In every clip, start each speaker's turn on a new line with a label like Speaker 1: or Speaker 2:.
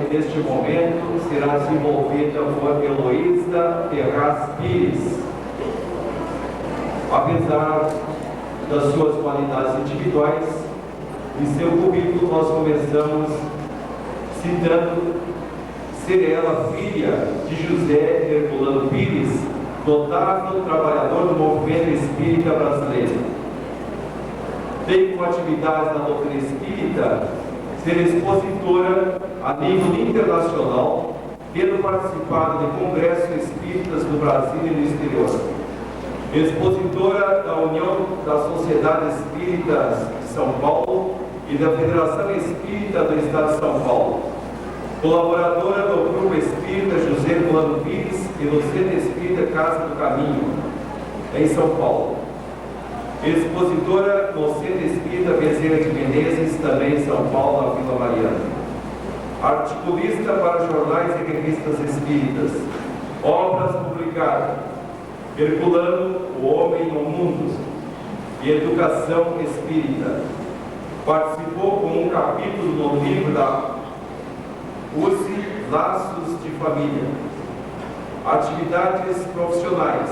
Speaker 1: neste momento será desenvolvida por Heloísa Ferraz Pires. Apesar das suas qualidades individuais e seu currículo, nós começamos citando ser ela filha de José Herculano Pires, notável trabalhador do movimento espírita brasileiro. Tem como atividade na doutrina espírita ser expositora a nível internacional, tendo participado de congressos espíritas no Brasil e no exterior. Expositora da União das Sociedades Espíritas de São Paulo e da Federação Espírita do Estado de São Paulo. Colaboradora do Grupo Espírita José Herculano Pires e do Centro Espírita Casa do Caminho, em São Paulo. Expositora no Centro Espírita Bezerra de Menezes, também em São Paulo, na Vila Mariana. Articulista para jornais e revistas espíritas. Obras publicadas: Herculano, o Homem no Mundo e Educação Espírita. Participou com um capítulo no livro da USE, Laços de Família. Atividades profissionais: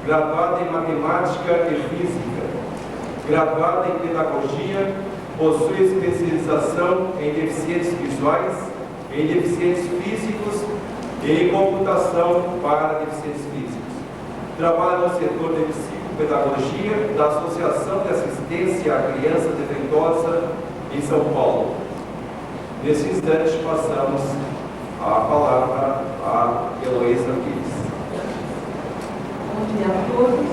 Speaker 1: graduada em Matemática e Física, graduada em Pedagogia, possui especialização em deficientes visuais, em deficientes físicos e em computação para deficientes físicos. Trabalha no setor de psicopedagogia da Associação de Assistência à Criança Defeituosa em São Paulo. Nesse instante, passamos a palavra a Heloísa Pires.
Speaker 2: Bom dia a todos.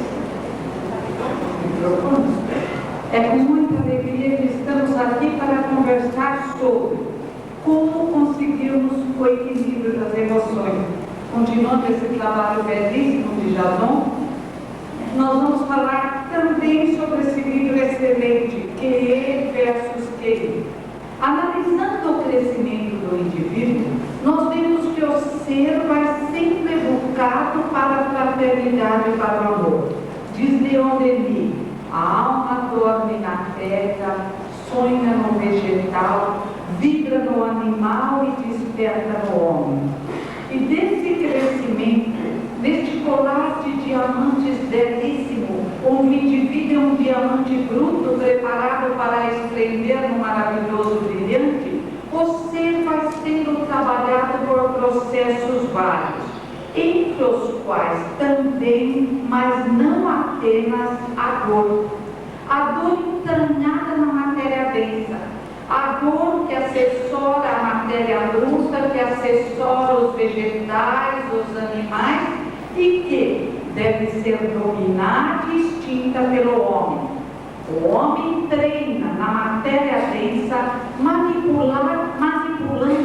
Speaker 2: É com muita alegria que estamos aqui para conversar sobre como conseguirmos o equilíbrio das emoções. Continuando esse trabalho belíssimo de Jason, nós vamos falar também sobre esse livro excelente, Querer versus Querer. Analisando o crescimento do indivíduo, nós vemos que o ser vai sendo educado para a fraternidade e para o amor. Diz Leon Denis: a alma dorme na terra, sonha no vegetal, vibra no animal e desperta no homem. E desse crescimento, deste colar de diamantes belíssimo, onde o indivíduo é um diamante bruto preparado para esplender no maravilhoso brilhante, o ser vai sendo trabalhado por processos vários, entre os quais também, mas não apenas, a dor. A dor entranhada na matéria densa, a dor que assessora a matéria bruta, que assessora os vegetais, os animais e que deve ser dominada e extinta pelo homem. O homem treina na matéria densa, manipulando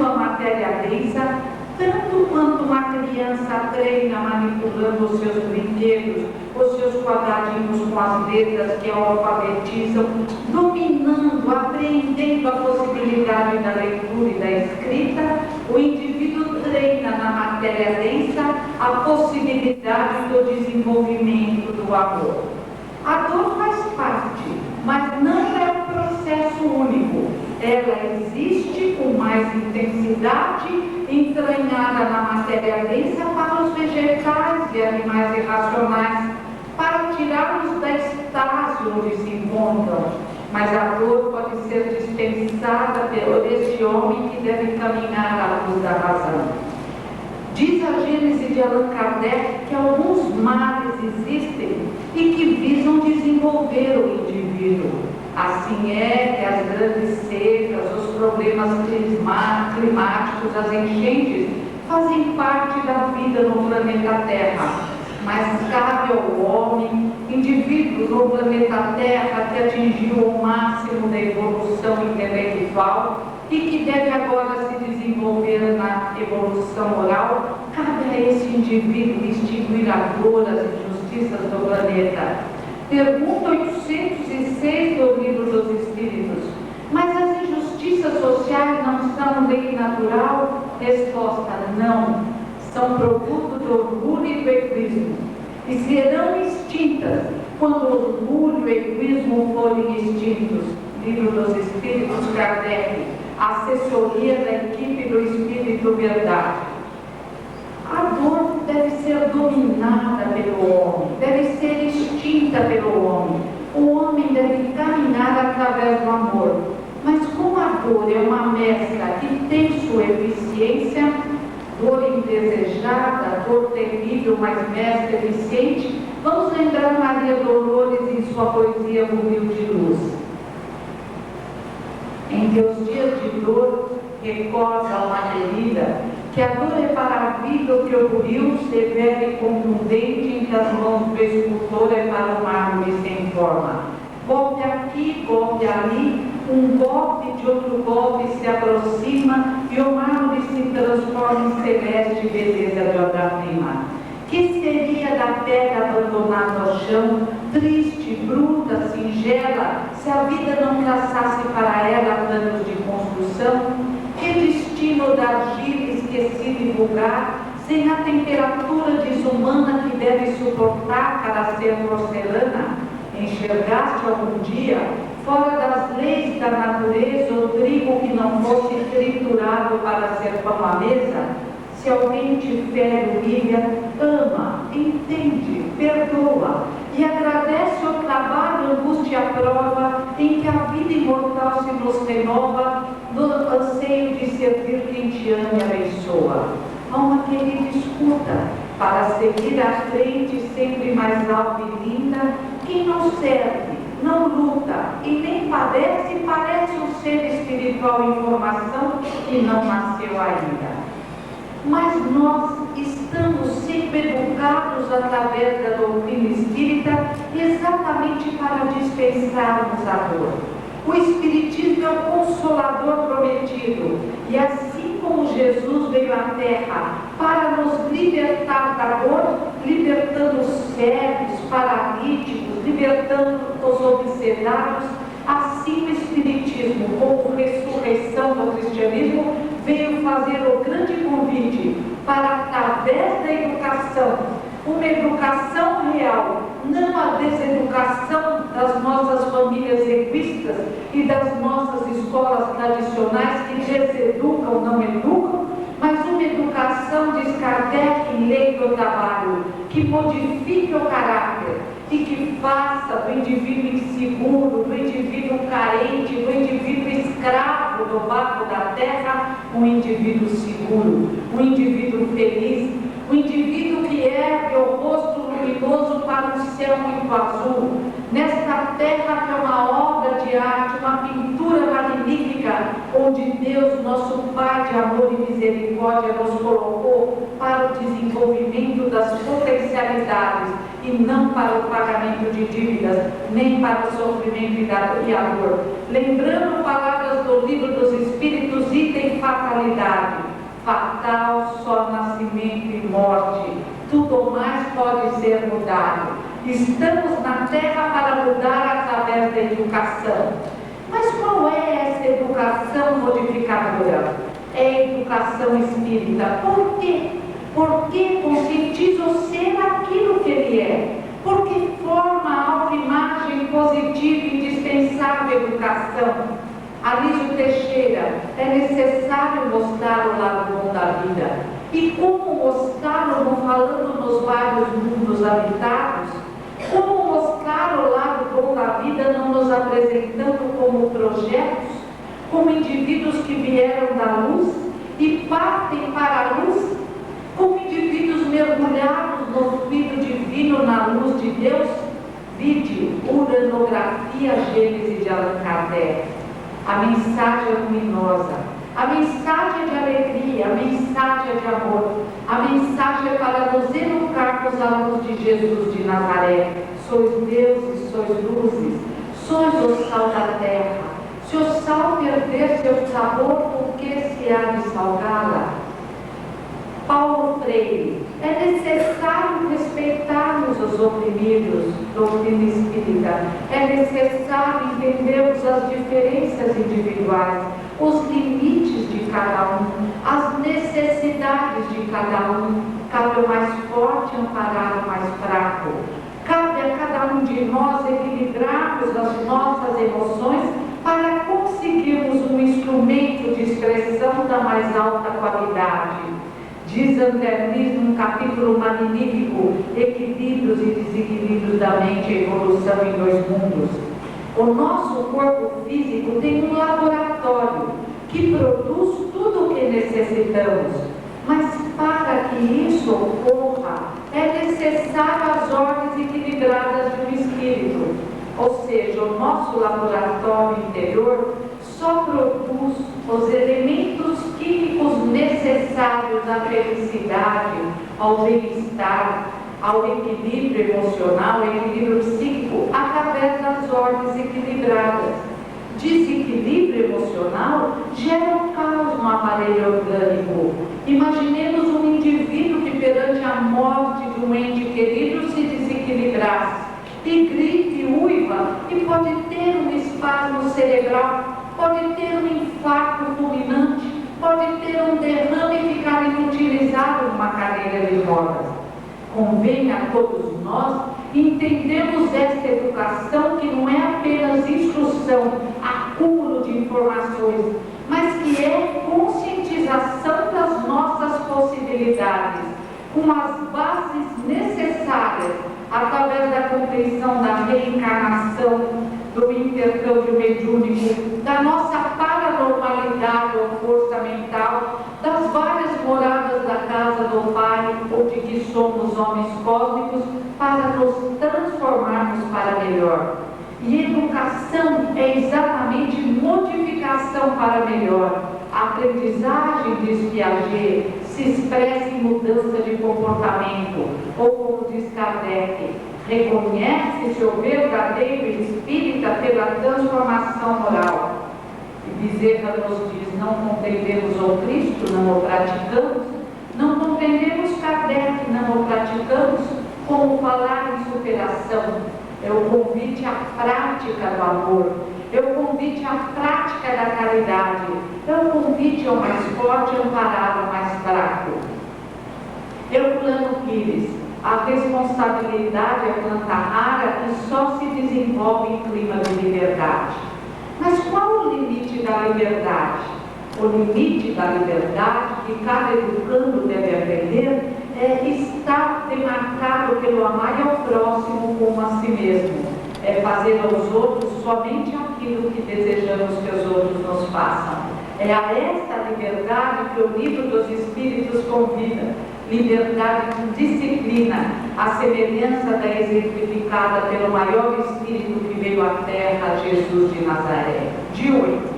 Speaker 2: a matéria densa, tanto quanto uma criança treina manipulando os seus brinquedos, os seus quadradinhos com as letras que alfabetizam, dominando, apreendendo a possibilidade da leitura e da escrita, o indivíduo treina na matéria densa a possibilidade do desenvolvimento do amor. A dor faz parte, mas não é um processo único. Ela existe com mais intensidade, entranhada na matéria densa para os vegetais e animais irracionais, para tirá-los da estase onde se encontram. Mas a dor pode ser dispensada por este homem que deve caminhar à luz da razão. Diz a Gênese de Allan Kardec que alguns males existem e que visam desenvolver o indivíduo. Assim é que as grandes secas, os problemas climáticos, as enchentes, fazem parte da vida no planeta Terra. Mas cabe ao homem, indivíduo no planeta Terra que atingiu o máximo da evolução intelectual e que deve agora se desenvolver na evolução moral, cabe a esse indivíduo distinguir a dor, as injustiças do planeta. Pergunta 806 do Livro dos Espíritos: mas as injustiças sociais não são lei natural? Resposta: não, são produto do orgulho e do egoísmo, e serão extintas quando o orgulho e o egoísmo forem extintos. Livro dos Espíritos, Kardec. a assessoria da equipe do Espírito Verdade. A dor deve ser dominada pelo homem, deve ser extinta pelo homem. O homem deve caminhar através do amor. Mas como a dor é uma mescla que tem sua eficiência, dor indesejada, dor terrível, mas mestra eficiente, vamos lembrar Maria Dolores em sua poesia Buril de Luz. Em teus dias de dor, recorda uma querida, que a dor é para a vida o teu buril severo e contundente, em que as mãos do escultor é para um mármore sem forma. Golpe aqui, golpe ali, um golpe de outro golpe se aproxima e o mármore se transforma em celeste beleza de obra-prima. Que seria da pedra abandonada ao chão, triste, bruta, singela, se a vida não traçasse para ela planos de construção? Que destino da argila esquecida e vulgar, sem a temperatura desumana que deve suportar para ser porcelana? Enxergaste algum dia, fora das leis da natureza, o trigo que não fosse triturado para ser pão à mesa? Se alguém te fere, humilha, ama, entende, perdoa e agradece o trabalho, angústia, a prova em que a vida imortal se nos renova no anseio de servir quem te ama e abençoa. Há uma querida escuta para seguir à frente sempre mais alta e linda. Quem não serve, não luta e nem padece, parece um ser espiritual em formação que não nasceu ainda. Mas nós estamos sempre educados através da doutrina espírita exatamente para dispensarmos a dor. O Espiritismo é o Consolador prometido e assim como Jesus veio à Terra para nos libertar da dor, libertando os cegos, paralíticos, libertando os obsedados, assim o Espiritismo, como ressurreição do cristianismo, veio fazer o grande convite para, através da educação, uma educação real, não a deseducação das nossas famílias egoístas e das nossas escolas tradicionais que deseducam, não educam, mas uma educação, diz Kardec em Lei do Trabalho, que modifique o caráter e que faça do indivíduo inseguro, do indivíduo carente, do indivíduo escravo do barco da terra, um indivíduo seguro, um indivíduo feliz, um indivíduo que ergue o rosto luminoso para um céu muito azul, nesta terra que é uma obra de arte, uma pintura magnífica, onde Deus, nosso Pai de amor e misericórdia, nos colocou para o desenvolvimento das potencialidades e não para o pagamento de dívidas, nem para o sofrimento e a dor. Lembrando palavras do Livro dos Espíritos, item fatalidade. Fatal só nascimento e morte, tudo mais pode ser mudado. Estamos na Terra para mudar através da educação. Mas qual é essa educação modificadora? É a educação espírita. Por quê? Porque conscientiza o ser aquilo que ele é. Porque forma a autoimagem positiva e indispensável educação. Alísio Teixeira, é necessário mostrar o lado bom da vida. E como mostrá-lo falando nos vários mundos habitados? Como mostrar o lado bom da vida não nos apresentando como projetos, como indivíduos que vieram da luz e partem para a luz, como indivíduos mergulhados no fluido divino, na luz de Deus? Vide Uranografia Gênese de Allan Kardec. A mensagem é luminosa, a mensagem é de alegria, a mensagem é de amor, a mensagem é para nos educarmos à luz de Jesus de Nazaré. Sois deuses, sois luzes, sois o sal da terra. Se o sal perder seu sabor, por que se há de salgá-la? Paulo Freire, é necessário respeitarmos os oprimidos, doutrina espírita. É necessário entendermos as diferenças individuais, os limites de cada um, as necessidades de cada um. Cabe ao mais forte amparar o mais fraco. Cabe a cada um de nós equilibrarmos as nossas emoções para conseguirmos um instrumento da mais alta qualidade. Diz André Luiz num capítulo magnífico, Equilíbrios e Desequilíbrios da Mente e Evolução em Dois Mundos. O nosso corpo físico tem um laboratório que produz tudo o que necessitamos, mas para que isso ocorra, é necessário as ordens equilibradas do espírito. Ou seja, o nosso laboratório interior só produz os elementos químicos necessários à felicidade, ao bem-estar, ao equilíbrio emocional, ao equilíbrio psíquico, através das ordens equilibradas. Desequilíbrio emocional gera um caos no aparelho orgânico. Imaginemos um indivíduo que perante a morte de um ente querido se desequilibrasse, e grite, uiva, e pode ter um espasmo cerebral, pode ter um infarto fulminante, pode ter um derrame e ficar inutilizado numa cadeira de rodas. Convém a todos nós entendermos esta educação que não é apenas instrução, acúmulo de informações, mas que é conscientização das nossas possibilidades, com as bases necessárias, através da compreensão da reencarnação, do intercâmbio mediúnico, da nossa paranormalidade ou força mental, das várias moradas da casa do Pai, ou de que somos homens cósmicos, para nos transformarmos para melhor. E educação é exatamente modificação para melhor. A aprendizagem, diz Piaget, se expressa em mudança de comportamento, ou como diz Kardec, reconhece-se o verdadeiro espírita pela transformação moral. E Bezerra nos diz, não compreendemos o Cristo, não o praticamos, não compreendemos Kardec, não o praticamos, como falar em superação. É o convite à prática do amor, é o convite à prática da caridade, é o convite ao mais forte amparar ao mais fraco. Herculano Pires, a responsabilidade é planta rara e só se desenvolve em clima de liberdade. Mas qual o limite da liberdade? O limite da liberdade que cada educando deve aprender está demarcado pelo amar ao próximo como a si mesmo. É fazer aos outros somente aquilo que desejamos que os outros nos façam. É a esta liberdade que o livro dos Espíritos convida. Liberdade com disciplina, a semelhança da exemplificada pelo maior Espírito que veio à Terra, Jesus de Nazaré. De 8.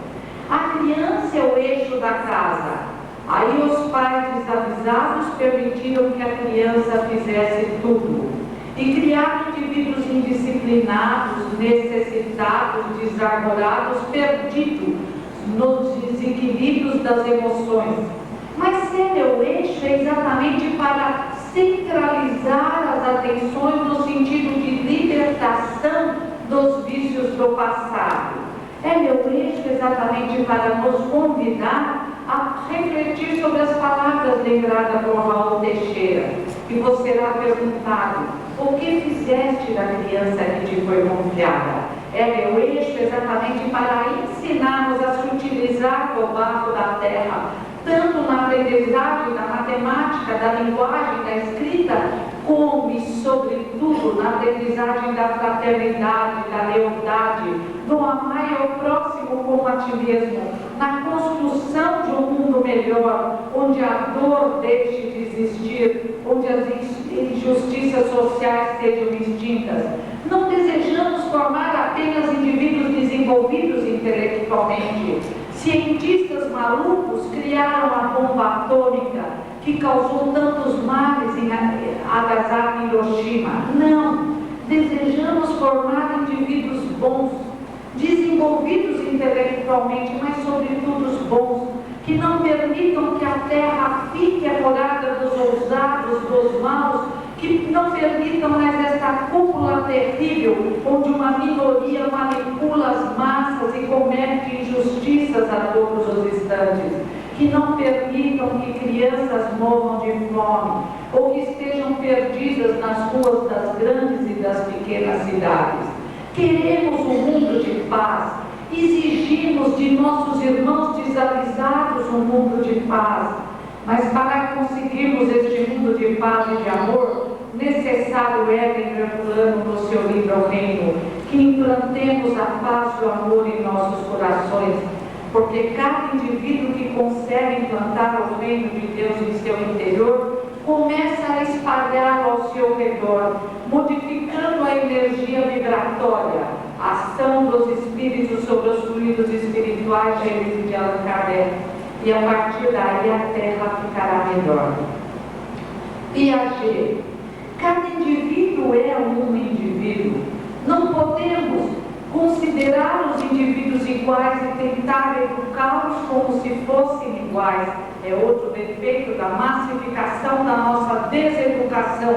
Speaker 2: A criança é o eixo da casa. Aí os pais desavisados permitiram que a criança fizesse tudo. E criaram indivíduos indisciplinados, necessitados, desarmorados, perdidos nos desequilíbrios das emoções. Mas ser o eixo é exatamente para centralizar as atenções no sentido de libertação dos vícios do passado. É meu eixo exatamente para nos convidar a refletir sobre as palavras lembradas por Raul Teixeira, que você será perguntado: o que fizeste da criança que te foi confiada? É meu eixo exatamente para ensinarmos a se utilizar do barro da terra, tanto na aprendizagem da matemática, da linguagem, da escrita, como e sobretudo na aprendizagem da fraternidade, da lealdade, do amar ao próximo como a ti mesmo, na construção de um mundo melhor, onde a dor deixe de existir, onde as injustiças sociais sejam extintas. Não desejamos formar apenas indivíduos desenvolvidos intelectualmente. Cientistas malucos criaram a bomba atômica que causou tantos males em Nagasaki e Hiroshima. Não! Desejamos formar indivíduos bons, desenvolvidos intelectualmente, mas sobretudo bons, que não permitam que a terra fique a morada dos ousados, dos maus, que não permitam mais esta cúpula terrível, onde uma minoria manipula as massas e comete injustiças a todos os instantes, que não permitam que crianças morram de fome, ou que estejam perdidas nas ruas das grandes e das pequenas cidades. Queremos um mundo de paz, exigimos de nossos irmãos de visualizados um mundo de paz, mas para conseguirmos este mundo de paz e de amor, necessário é, Herculano, no seu livro O Reino, que implantemos a paz e o amor em nossos corações, porque cada indivíduo que consegue implantar o reino de Deus em seu interior, começa a espalhar ao seu redor, modificando a energia vibratória, a ação dos espíritos sobre os fluidos espirituais, de Allan Kardec, e a partir daí a Terra ficará melhor. Piaget: cada indivíduo é um indivíduo. Não podemos considerar os indivíduos iguais e tentar educá-los como se fossem iguais. É outro defeito da massificação da nossa deseducação.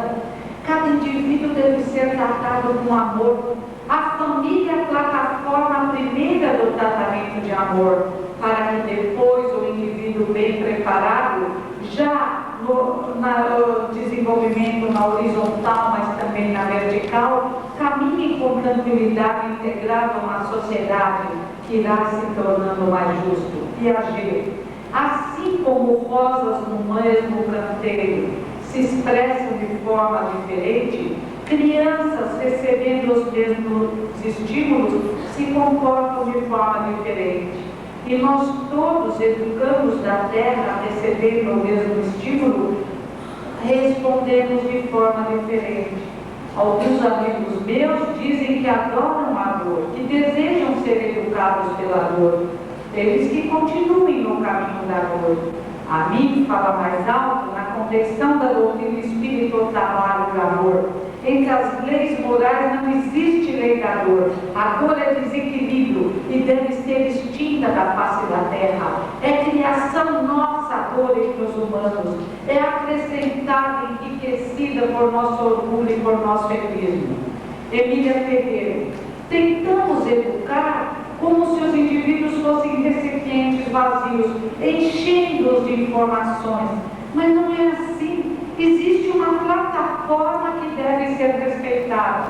Speaker 2: Cada indivíduo deve ser tratado com amor. A família é a plataforma primeira do tratamento de amor, para que depois o indivíduo bem preparado, já no desenvolvimento na horizontal, mas também na vertical, caminhe com tranquilidade, integrado a uma sociedade que irá se tornando mais justo. Piaget: assim como rosas no mesmo canteiro se expressam de forma diferente, crianças recebendo os mesmos estímulos se comportam de forma diferente. E nós todos educamos da terra, recebendo o mesmo estímulo, respondemos de forma diferente. Alguns amigos meus dizem que adoram a dor, que desejam ser educados pela dor. Eles que continuem no caminho da dor. A mim fala mais alto na compreensão da doutrina espírita, o trabalho e o amor. Entre as leis morais não existe lei da dor. A dor é desequilíbrio e deve ser extinta da face da terra. É criação nossa a dor entre os humanos. É acrescentada, enriquecida por nosso orgulho e por nosso egoísmo. Emília Ferreira: tentamos educar como se os indivíduos fossem recipientes vazios, enchendo-os de informações. Mas não é assim. Existe uma plataforma que deve ser respeitada.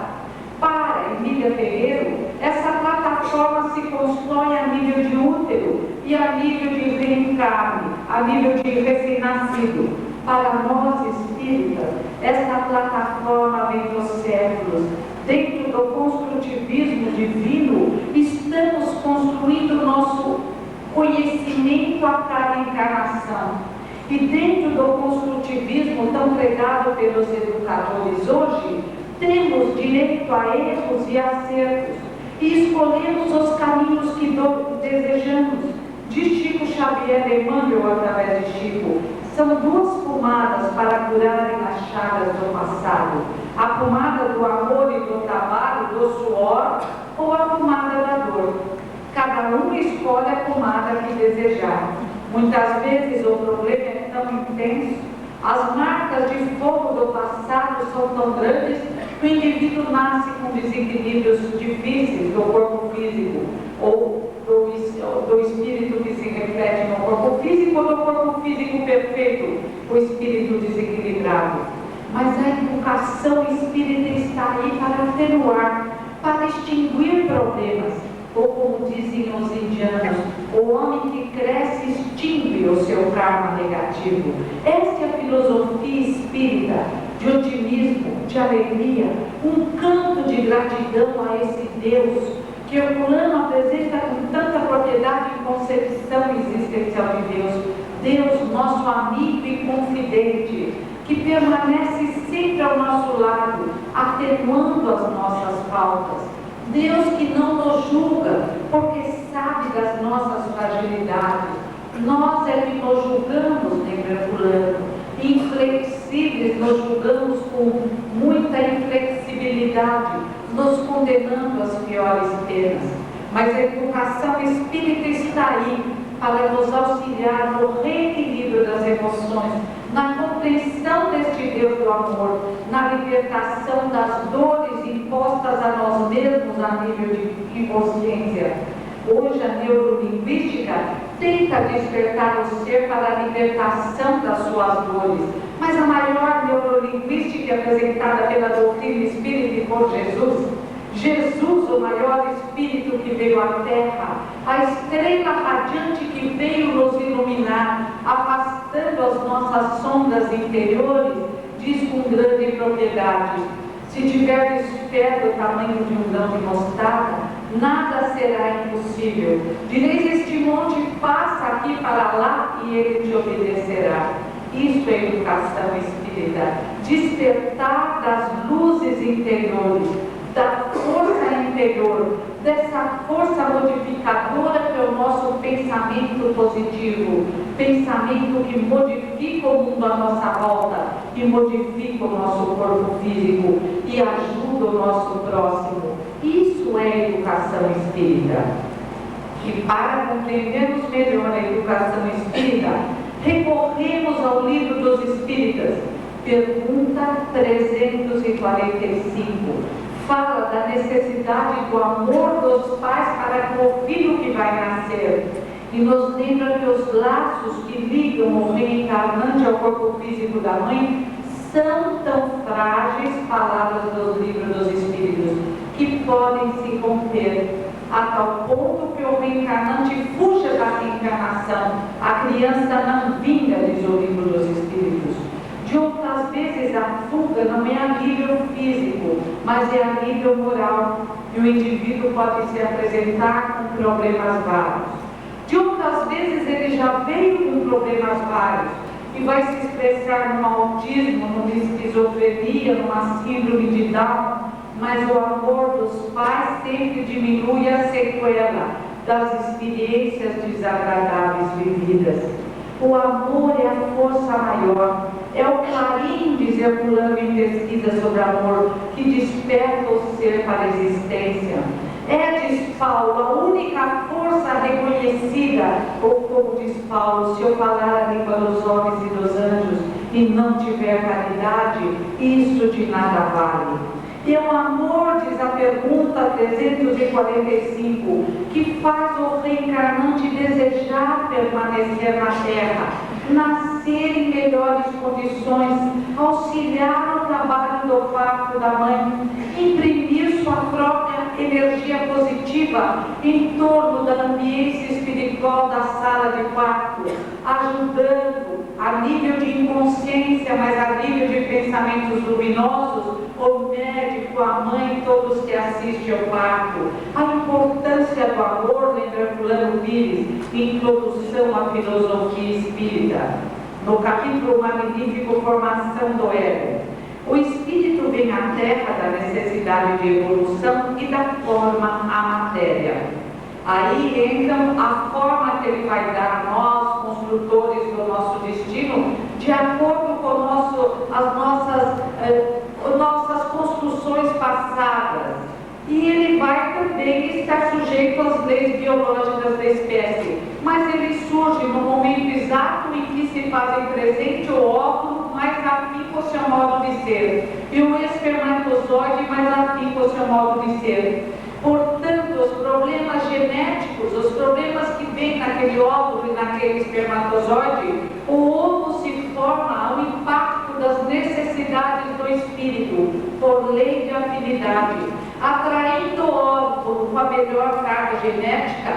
Speaker 2: Para Emília Ferreira, essa plataforma se constrói a nível de útero e a nível de reencarne, a nível de recém-nascido. Para nós espíritas, esta plataforma vem dos séculos. Dentro do construtivismo divino, estamos construindo o nosso conhecimento a cada encarnação. E dentro do construtivismo tão pregado pelos educadores hoje, temos direito a erros e acertos, e escolhemos os caminhos que desejamos. De Chico Xavier, Emmanuel através de Chico: são duas pomadas para curarem as chagas do passado: a pomada do amor e do trabalho, do suor, ou a pomada da dor. Cada um escolhe a pomada que desejar. Muitas vezes o problema é tão intenso, as marcas de fogo do passado são tão grandes, que o indivíduo nasce com desequilíbrios difíceis do corpo físico, ou do espírito que se reflete no corpo físico, ou do corpo físico perfeito, o espírito desequilibrado. Mas a educação espírita está aí para atenuar, para extinguir problemas. Ou como dizem os indianos, o homem que cresce extingue o seu karma negativo. Esta é a filosofia espírita, de otimismo, de alegria, um canto de gratidão a esse Deus que Herculano apresenta com tanta propriedade e concepção existencial de Deus. Deus, nosso amigo e confidente, que permanece sempre ao nosso lado, atenuando as nossas faltas. Deus que não nos julga, porque sabe das nossas fragilidades. Nós é que nos julgamos, Herculano, inflexíveis, nos julgamos com muita inflexibilidade, nos condenando às piores penas. Mas a educação espírita está aí para nos auxiliar no reequilíbrio das emoções, na compreensão deste Deus do amor, na libertação das dores impostas a nós mesmos a nível de inconsciência. Hoje a neurolinguística tenta despertar o ser para a libertação das suas dores, mas a maior neurolinguística apresentada pela doutrina espírita e por Jesus Jesus, o maior Espírito que veio à Terra, a estrela radiante que veio nos iluminar, afastando as nossas sombras interiores, diz com grande propriedade: se tiverdes fé do tamanho de um grão de mostarda, nada será impossível. Direis este monte, passa aqui para lá, e ele te obedecerá. Isso é educação espírita, despertar das luzes interiores, da força interior, dessa força modificadora que é o nosso pensamento positivo, pensamento que modifica o mundo à nossa volta, que modifica o nosso corpo físico e ajuda o nosso próximo. Isso é educação espírita. E para compreendermos melhor a educação espírita, recorremos ao Livro dos Espíritas, pergunta 345. Fala da necessidade do amor dos pais para com o filho que vai nascer. E nos lembra que os laços que ligam o reencarnante ao corpo físico da mãe são tão frágeis, palavras do Livro dos Espíritos, que podem se romper, a tal ponto que o reencarnante fuja da reencarnação. A criança não vinga, diz o Livro dos Espíritos. De outras vezes, a fuga não é a nível físico, mas é a nível moral, e o indivíduo pode se apresentar com problemas vários. De outras vezes, ele já veio com problemas vários, e vai se expressar no autismo, numa esquizofrenia, numa síndrome de Down, mas o amor dos pais sempre diminui a sequela das experiências desagradáveis vividas. O amor é a força maior, é o clarim, diz Herculano em pesquisa sobre amor, que desperta o ser para a existência. É, diz Paulo, a única força reconhecida, ou como diz Paulo, se eu falar a língua dos homens e dos anjos e não tiver caridade, isso de nada vale. E é o amor, diz a pergunta 345, que faz o reencarnante desejar permanecer na Terra, nascer em melhores condições, auxiliar no trabalho do parto da mãe, imprimir sua própria energia positiva em torno da ambiência espiritual da sala de parto, ajudando a nível de inconsciência, mas a nível de pensamentos luminosos, o médico, a mãe, todos que assistem ao parto. A importância do amor, lembra Herculano Pires, Introdução à Filosofia Espírita, no capítulo magnífico Formação do Ego. O espírito vem à Terra da necessidade de evolução e da forma à matéria. Aí entra a forma que ele vai dar a nós, construtores do nosso destino, de acordo com as nossas construções passadas. E ele vai também estar sujeito às leis biológicas da espécie. Mas ele surge no momento exato em que se fazem presente o óvulo mais afinco ao seu modo de ser, e o espermatozoide mais afinco ao seu modo de ser. Portanto, os problemas genéticos, os problemas que vêm naquele óvulo e naquele espermatozoide, o ovo se forma ao impacto das necessidades do espírito, por lei de afinidade, atraindo o óvulo com a melhor carga genética,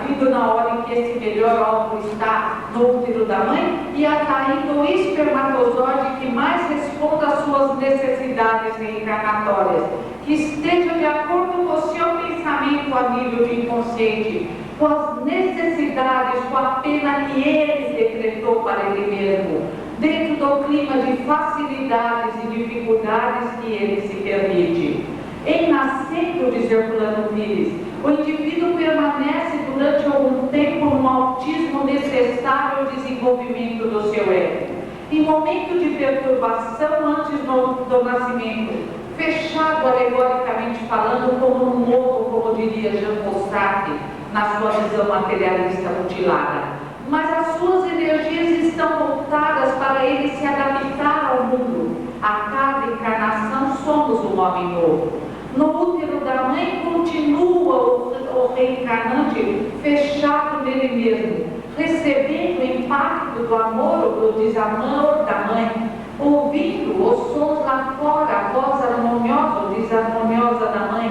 Speaker 2: vindo na hora em que esse melhor óvulo está no útero da mãe, e atraindo o espermatozoide que mais responda às suas necessidades reencarnatórias, que esteja de acordo com o seu pensamento a nível de inconsciente, com as necessidades, com a pena que ele decretou para ele mesmo, dentro do clima de facilidades e dificuldades que ele se permite. Em nascendo, diz Herculano Pires, o indivíduo permanece durante algum tempo no autismo necessário ao desenvolvimento do seu ego. Em momento de perturbação antes do nascimento, fechado alegoricamente falando como um ovo, como diria Jean Paul Sartre, na sua visão materialista mutilada. Mas as suas energias estão voltadas para ele se adaptar ao mundo. A cada encarnação somos um homem novo. No útero da mãe continua o reencarnante fechado nele mesmo, recebendo o impacto do amor ou do desamor da mãe, ouvindo os sons lá fora, a voz harmoniosa ou desarmoniosa da mãe,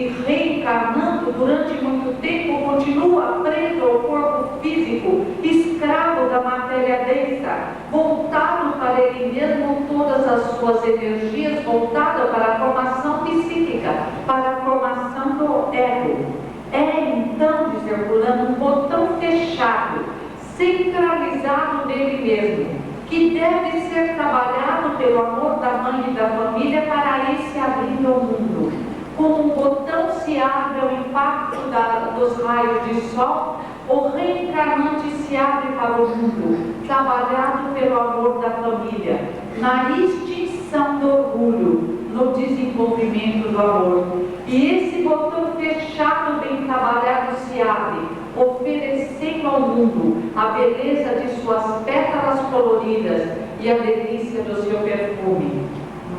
Speaker 2: e reencarnando durante muito tempo, continua preso ao corpo físico, escravo da matéria densa, voltado para ele mesmo, todas as suas energias voltadas para a formação psíquica, para a formação do ego. É então, diz Herculano, um botão fechado, centralizado nele mesmo, que deve ser trabalhado pelo amor da mãe e da família para ir se abrindo ao mundo. Como um botão se abre ao impacto dos raios de sol, o reencarnante se abre para o mundo, trabalhado pelo amor da família, na extinção do orgulho, no desenvolvimento do amor. E esse botão fechado, bem trabalhado, se abre, oferecendo ao mundo a beleza de suas pétalas coloridas e a delícia do seu perfume.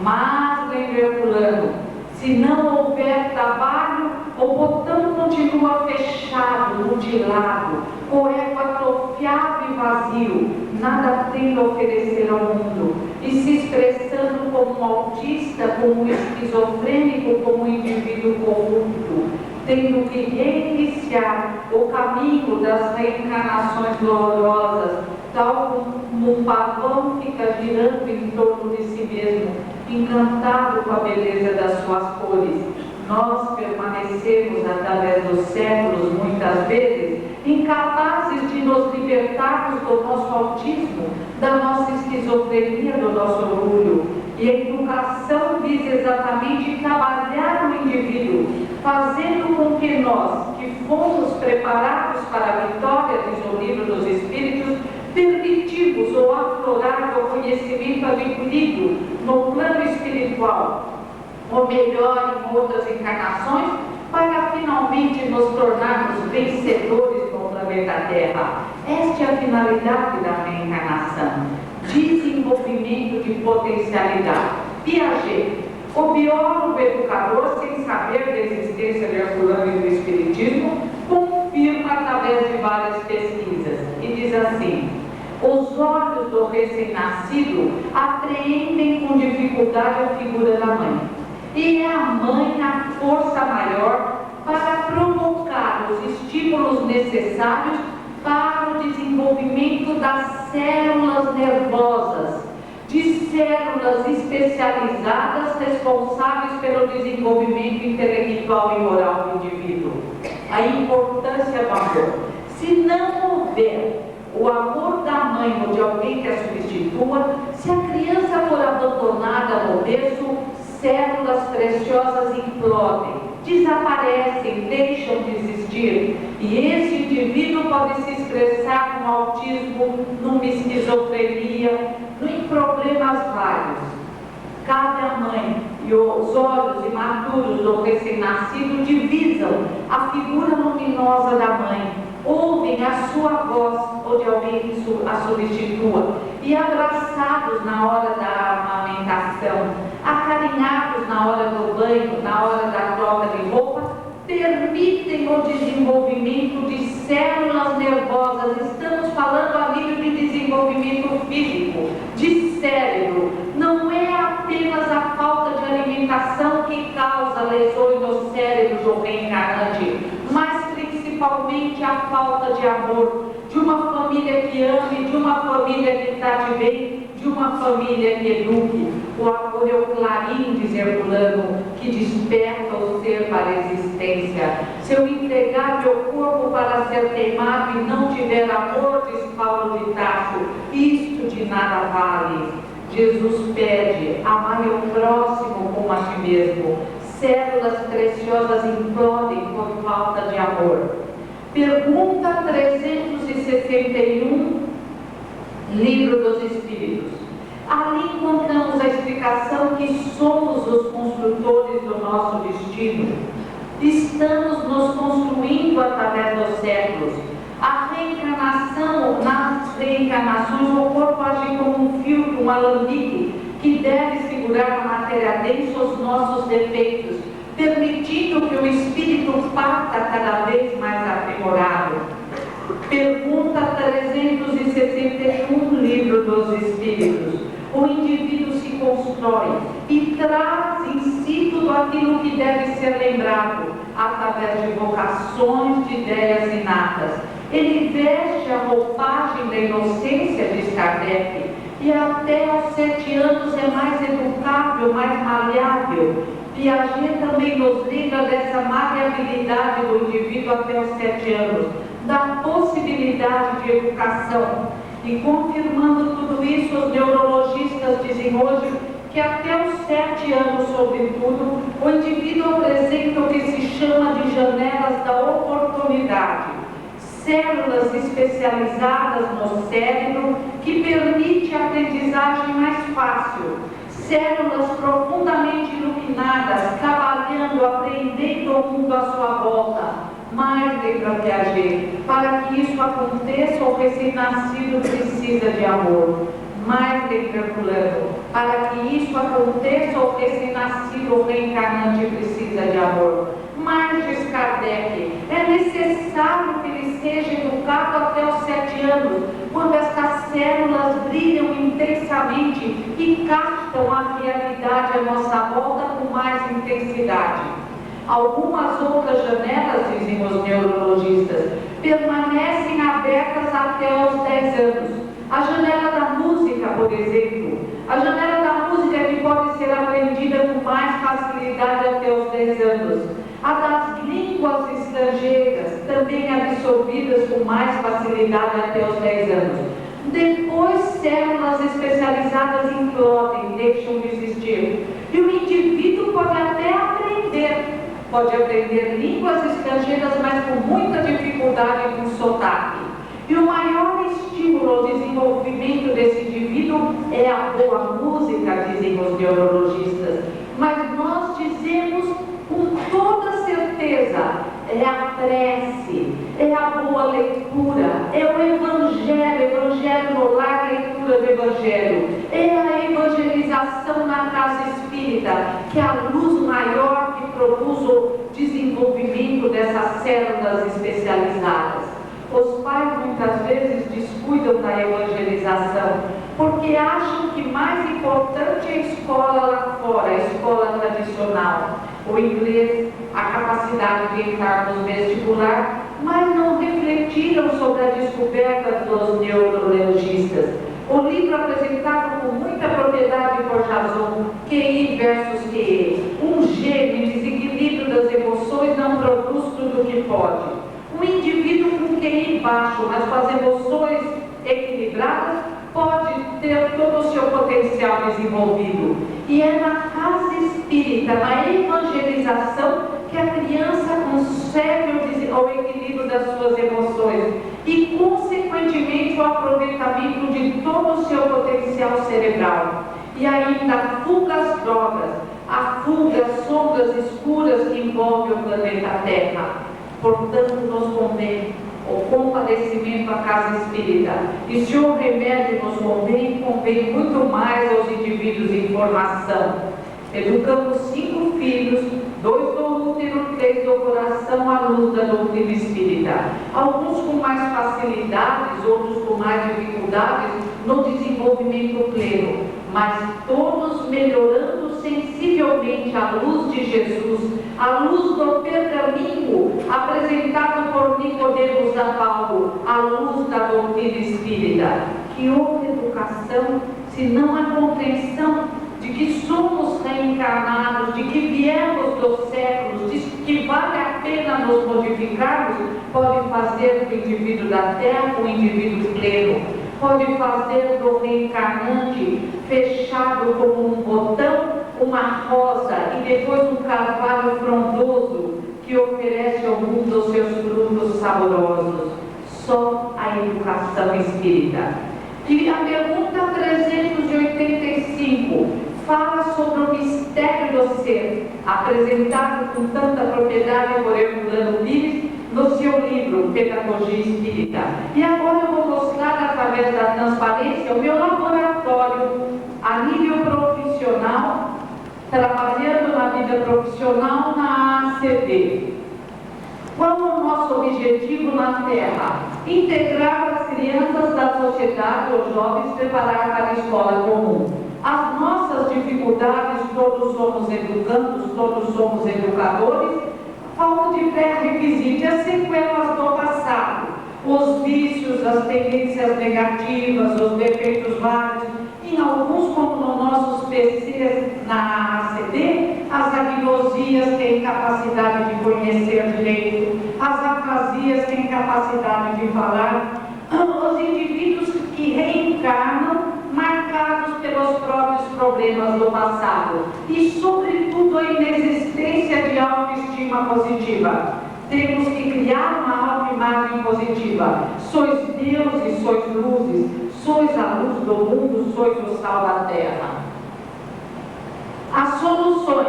Speaker 2: Mas, lembra Herculano, se não houver trabalho, o botão continua fechado, mutilado, o ego atrofiado e vazio, nada tem a oferecer ao mundo, e se expressando como um autista, como um esquizofrênico, como um indivíduo corrupto, tendo que reiniciar o caminho das reencarnações dolorosas, tal como um pavão fica girando em torno de si mesmo, encantado com a beleza das suas cores. Nós permanecemos através dos séculos, muitas vezes, incapazes de nos libertarmos do nosso autismo, da nossa esquizofrenia, do nosso orgulho. E a educação visa exatamente trabalhar o indivíduo, fazendo com que nós, que fomos preparados para a vitória, diz o Livro dos Espíritos, permitimos ou aflorar o conhecimento adquirido no plano espiritual, ou melhor, em outras encarnações, para finalmente nos tornarmos vencedores no planeta Terra. Esta é a finalidade da reencarnação: desenvolvimento de potencialidade. Piaget, o biólogo educador, sem saber da existência de Herculano e do Espiritismo, confirma através de várias pesquisas e diz assim: os olhos do recém-nascido apreendem com dificuldade a figura da mãe, e é a mãe a força maior para provocar os estímulos necessários para o desenvolvimento das células nervosas, de células especializadas responsáveis pelo desenvolvimento intelectual e moral do indivíduo. A importância do amor. Se não houver o amor da mãe ou de alguém que a substitua, se a criança for abandonada no berço, células preciosas implodem, desaparecem, deixam de existir, e esse indivíduo pode se expressar no autismo, numa esquizofrenia, em problemas vários. Cabe à mãe, e os olhos imaturos do recém-nascido divisam a figura luminosa da mãe, ouvem a sua voz ou de alguém que a substitua, e abraçados na hora da amamentação, acarinhados na hora do banho, na hora da troca de roupa, permitem o desenvolvimento de células nervosas. Estamos falando a nível de desenvolvimento físico, de cérebro. Não é apenas a falta de alimentação que causa lesões no cérebro do reencarnante, mas principalmente a falta de amor, de uma família que ame, de uma família que trate bem, de uma família que eduque. O amor é o clarim, diz Herculano, que desperta o ser para a existência. Se eu entregar meu corpo para ser queimado e não tiver amor, diz Paulo de Tarso, isto de nada vale. Jesus pede: amai o próximo como a ti mesmo. Células preciosas implodem por falta de amor. Pergunta 361, Livro dos Espíritos. Ali encontramos a explicação que somos os construtores do nosso destino. Estamos nos construindo através dos séculos. A reencarnação, nas reencarnações, o corpo age como um filtro, um alambique, que deve segurar na matéria densa os nossos defeitos, permitindo que o espírito parta cada vez mais aprimorado. Pergunta 361, Livro dos Espíritos. O indivíduo se constrói e traz em si tudo aquilo que deve ser lembrado, através de vocações, de ideias inatas. Ele veste a roupagem da inocência, diz Kardec, e até aos 7 anos é mais educável, mais maleável. Piaget também nos lembra dessa maleabilidade do indivíduo até os 7 anos, da possibilidade de educação. E confirmando tudo isso, os neurologistas dizem hoje que até os 7 anos, sobretudo, o indivíduo apresenta o que se chama de janelas da oportunidade, células especializadas no cérebro que permite a aprendizagem mais fácil, células profundamente iluminadas, trabalhando, aprendendo o mundo à sua volta. Mais lembra Piaget, para que isso aconteça, o recém-nascido precisa de amor. Mais lembra Fulano, para que isso aconteça, o recém-nascido, o reencarnante precisa de amor. Mais diz Kardec, é necessário que ele seja educado até os 7 anos, quando estas células brilham intensamente e captam a realidade à nossa volta com mais intensidade. Algumas outras janelas, dizem os neurologistas, permanecem abertas até os 10 anos. A janela da música, por exemplo, a janela da música que pode ser aprendida com mais facilidade até os 10 anos. A das línguas estrangeiras, também absorvidas com mais facilidade até os 10 anos. Depois, células especializadas implodem, deixam de existir. E o indivíduo pode até pode aprender línguas estrangeiras, mas com muita dificuldade com sotaque. E o maior estímulo ao desenvolvimento desse indivíduo é a boa música, dizem os neurologistas. Mas nós dizemos com toda certeza, é a prece, é a boa leitura, é o evangelho no lar, leitura do evangelho, é a evangelização na casa espírita, que é a luz maior que produz o desenvolvimento dessas células especializadas. Os pais muitas vezes descuidam da evangelização, porque acham que mais importante é a escola lá fora, a escola tradicional, o inglês, a capacidade de entrar no vestibular, mas não refletiram sobre a descoberta dos neurologistas. O livro apresentado com muita propriedade por Jason, QI versus QE, um gênio, desequilíbrio das emoções, não produz tudo o que pode. Um indivíduo com QI baixo, mas com as emoções equilibradas, pode ter todo o seu potencial desenvolvido. E é na casa espírita, na evangelização, que a criança consegue o equilíbrio das suas emoções e, consequentemente, o aproveitamento de todo o seu potencial cerebral. E ainda a fuga às drogas, a fuga às sombras escuras que envolvem o planeta Terra. Portanto, nos convém o compadecimento à casa espírita. E se o remédio nos convém muito mais aos indivíduos em formação. Educamos 5 filhos, 2 do útero, 3 do coração, à luz da doutrina espírita. Alguns com mais facilidades, outros com mais dificuldades no desenvolvimento pleno, mas todos melhorando sensivelmente a luz de Jesus, a luz do pergaminho apresentado por Nicodemos a Paulo, a luz da doutrina espírita. Que outra educação, se não a compreensão de que somos reencarnados, de que viemos dos séculos, de que vale a pena nos modificarmos, pode fazer do indivíduo da Terra um indivíduo pleno, pode fazer do reencarnante fechado como um botão, uma rosa e depois um carvalho frondoso que oferece ao mundo os seus frutos saborosos. Só a educação espírita. E a pergunta 385 fala sobre o mistério do ser, apresentado com tanta propriedade por Herculano Pires no seu livro Pedagogia Espírita. E agora eu vou mostrar, através da transparência, o meu laboratório a nível profissional, trabalhando na vida profissional na ACD. Qual é o nosso objetivo na Terra? Integrar as crianças da sociedade, os jovens, preparar para a escola comum. As nossas dificuldades, todos somos educandos, todos somos educadores, Falta de pré-requisito e as sequelas do passado, os vícios, as tendências negativas, os defeitos vários. Em alguns, como nos nossos PCs na ACD, as agnosias têm capacidade de conhecer direito, as afasias têm capacidade de falar, os indivíduos que reencarnam marcados pelos próprios problemas do passado e, sobretudo, a inexistência de autoestima positiva. Temos que criar uma autoimagem positiva. Sois deuses, sois luzes, sois a luz do mundo, sois o sal da terra. As soluções: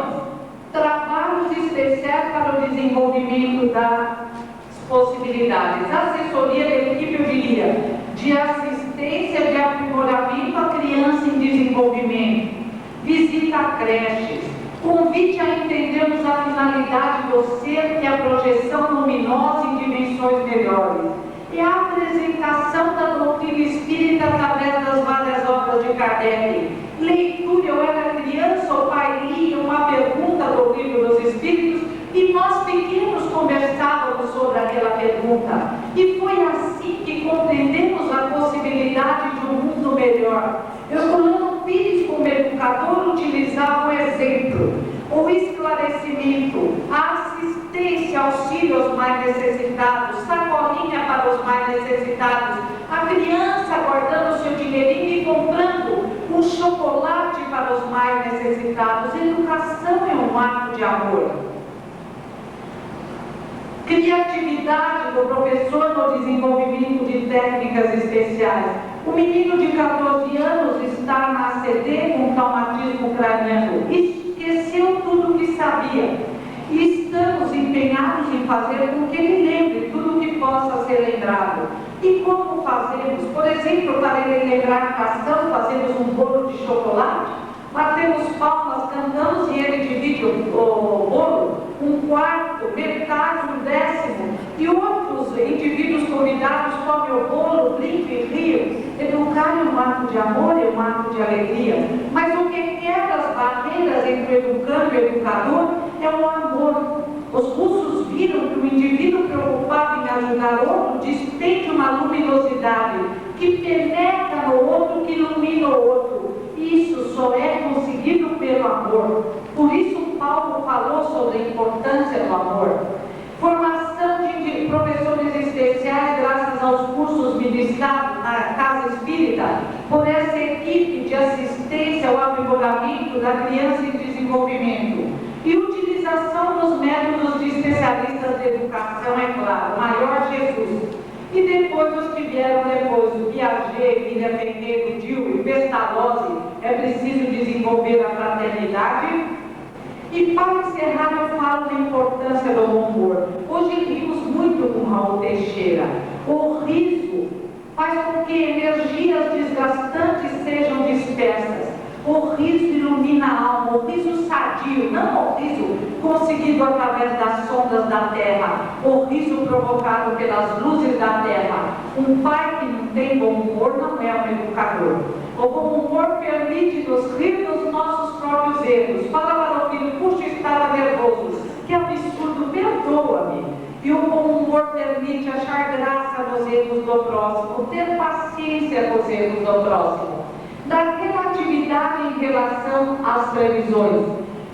Speaker 2: trabalhos especiais para o desenvolvimento das possibilidades, assessoria da equipe, eu diria, de assistência de aprimoramento à criança em desenvolvimento, visita a creches, convite a entendermos a finalidade do ser e a projeção luminosa em dimensões melhores, e a apresentação da doutrina espírita através das várias obras de Kardec. Leitura: eu era criança, o pai lia uma pergunta do Livro dos Espíritos e nós pequenos conversávamos sobre aquela pergunta. E foi assim que compreendemos a possibilidade de um mundo melhor. Herculano Pires, como educador, utilizava o exemplo, o esclarecimento, a assistência, auxílio aos mais necessitados, sacolinha para os mais necessitados, a criança guardando seu dinheirinho e comprando um chocolate para os mais necessitados. Educação é um ato de amor. Criatividade do professor no desenvolvimento de técnicas especiais. O menino de 14 anos está na ACD com traumatismo craniano. Esqueceu tudo o que sabia. E estamos empenhados em fazer com que ele lembre tudo o que possa ser lembrado. E como fazemos? Por exemplo, para ele lembrar a canção, fazemos um bolo de chocolate, batemos palmas, cantamos e ele divide o bolo, um quarto, metade, um décimo, e outros indivíduos convidados comem o bolo, brincam e riam. Educar é um ato de amor, é um ato de alegria. Mas o que quebra as barreiras entre o educando e o educador é o amor. Os russos viram que o indivíduo preocupado em ajudar outro despende uma luminosidade que penetra no outro, que ilumina o outro. Isso só é conseguido pelo amor. Por isso Paulo falou sobre a importância do amor. Formação de professores especiais graças aos cursos ministrados na Casa Espírita por essa equipe de assistência ao aprimoramento da criança em desenvolvimento. E utilização dos métodos de especialistas de educação, é claro, maior Jesus. E depois os que vieram depois, o Piaget, William Pennedo, Dewey, Pestalozzi, é preciso desenvolver a fraternidade. E para encerrar, eu falo da importância do bom humor. Hoje rimos muito com Raul Teixeira. O riso faz com que energias desgastantes sejam dispersas. O riso ilumina a alma, o riso sadio, não o riso conseguido através das sondas da terra, o riso provocado pelas luzes da terra. Um pai que não tem bom humor não é um educador. O bom humor permite-nos rir dos nossos próprios erros. Fala para o filho: puxa, estava nervoso, que absurdo, perdoa-me. E o bom humor permite achar graça nos erros do próximo, ter paciência com os erros do próximo. Da relatividade em relação às previsões.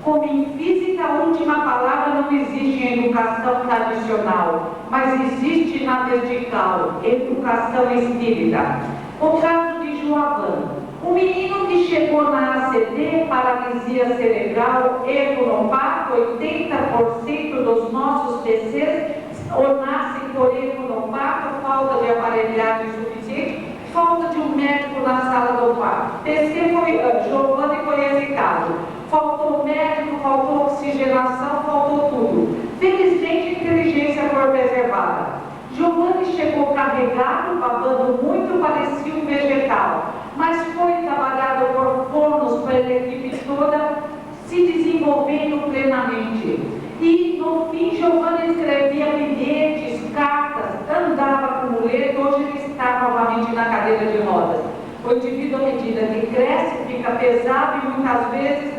Speaker 2: Como em física, a última palavra não existe em educação tradicional, mas existe na vertical, educação espírita. O caso de Joavan, um menino que chegou na ACD, paralisia cerebral, erro no parto, 80% dos nossos PCs ou nascem por erro no parto, falta de aparelhagem suficiente, falta de um médico na sala do parto. PC foi, Giovanni foi esse caso. Faltou médico, faltou oxigenação, faltou tudo. Felizmente, inteligência foi preservada. Giovanni chegou carregado, babando muito, parecia um vegetal, mas foi trabalhado por fornos para a equipe toda, se desenvolvendo plenamente. E no fim, Giovanni escrevia bilhetes, cartas, andava com muleta. Hoje ele está novamente na cadeira de rodas. O indivíduo, à medida que cresce, fica pesado e muitas vezes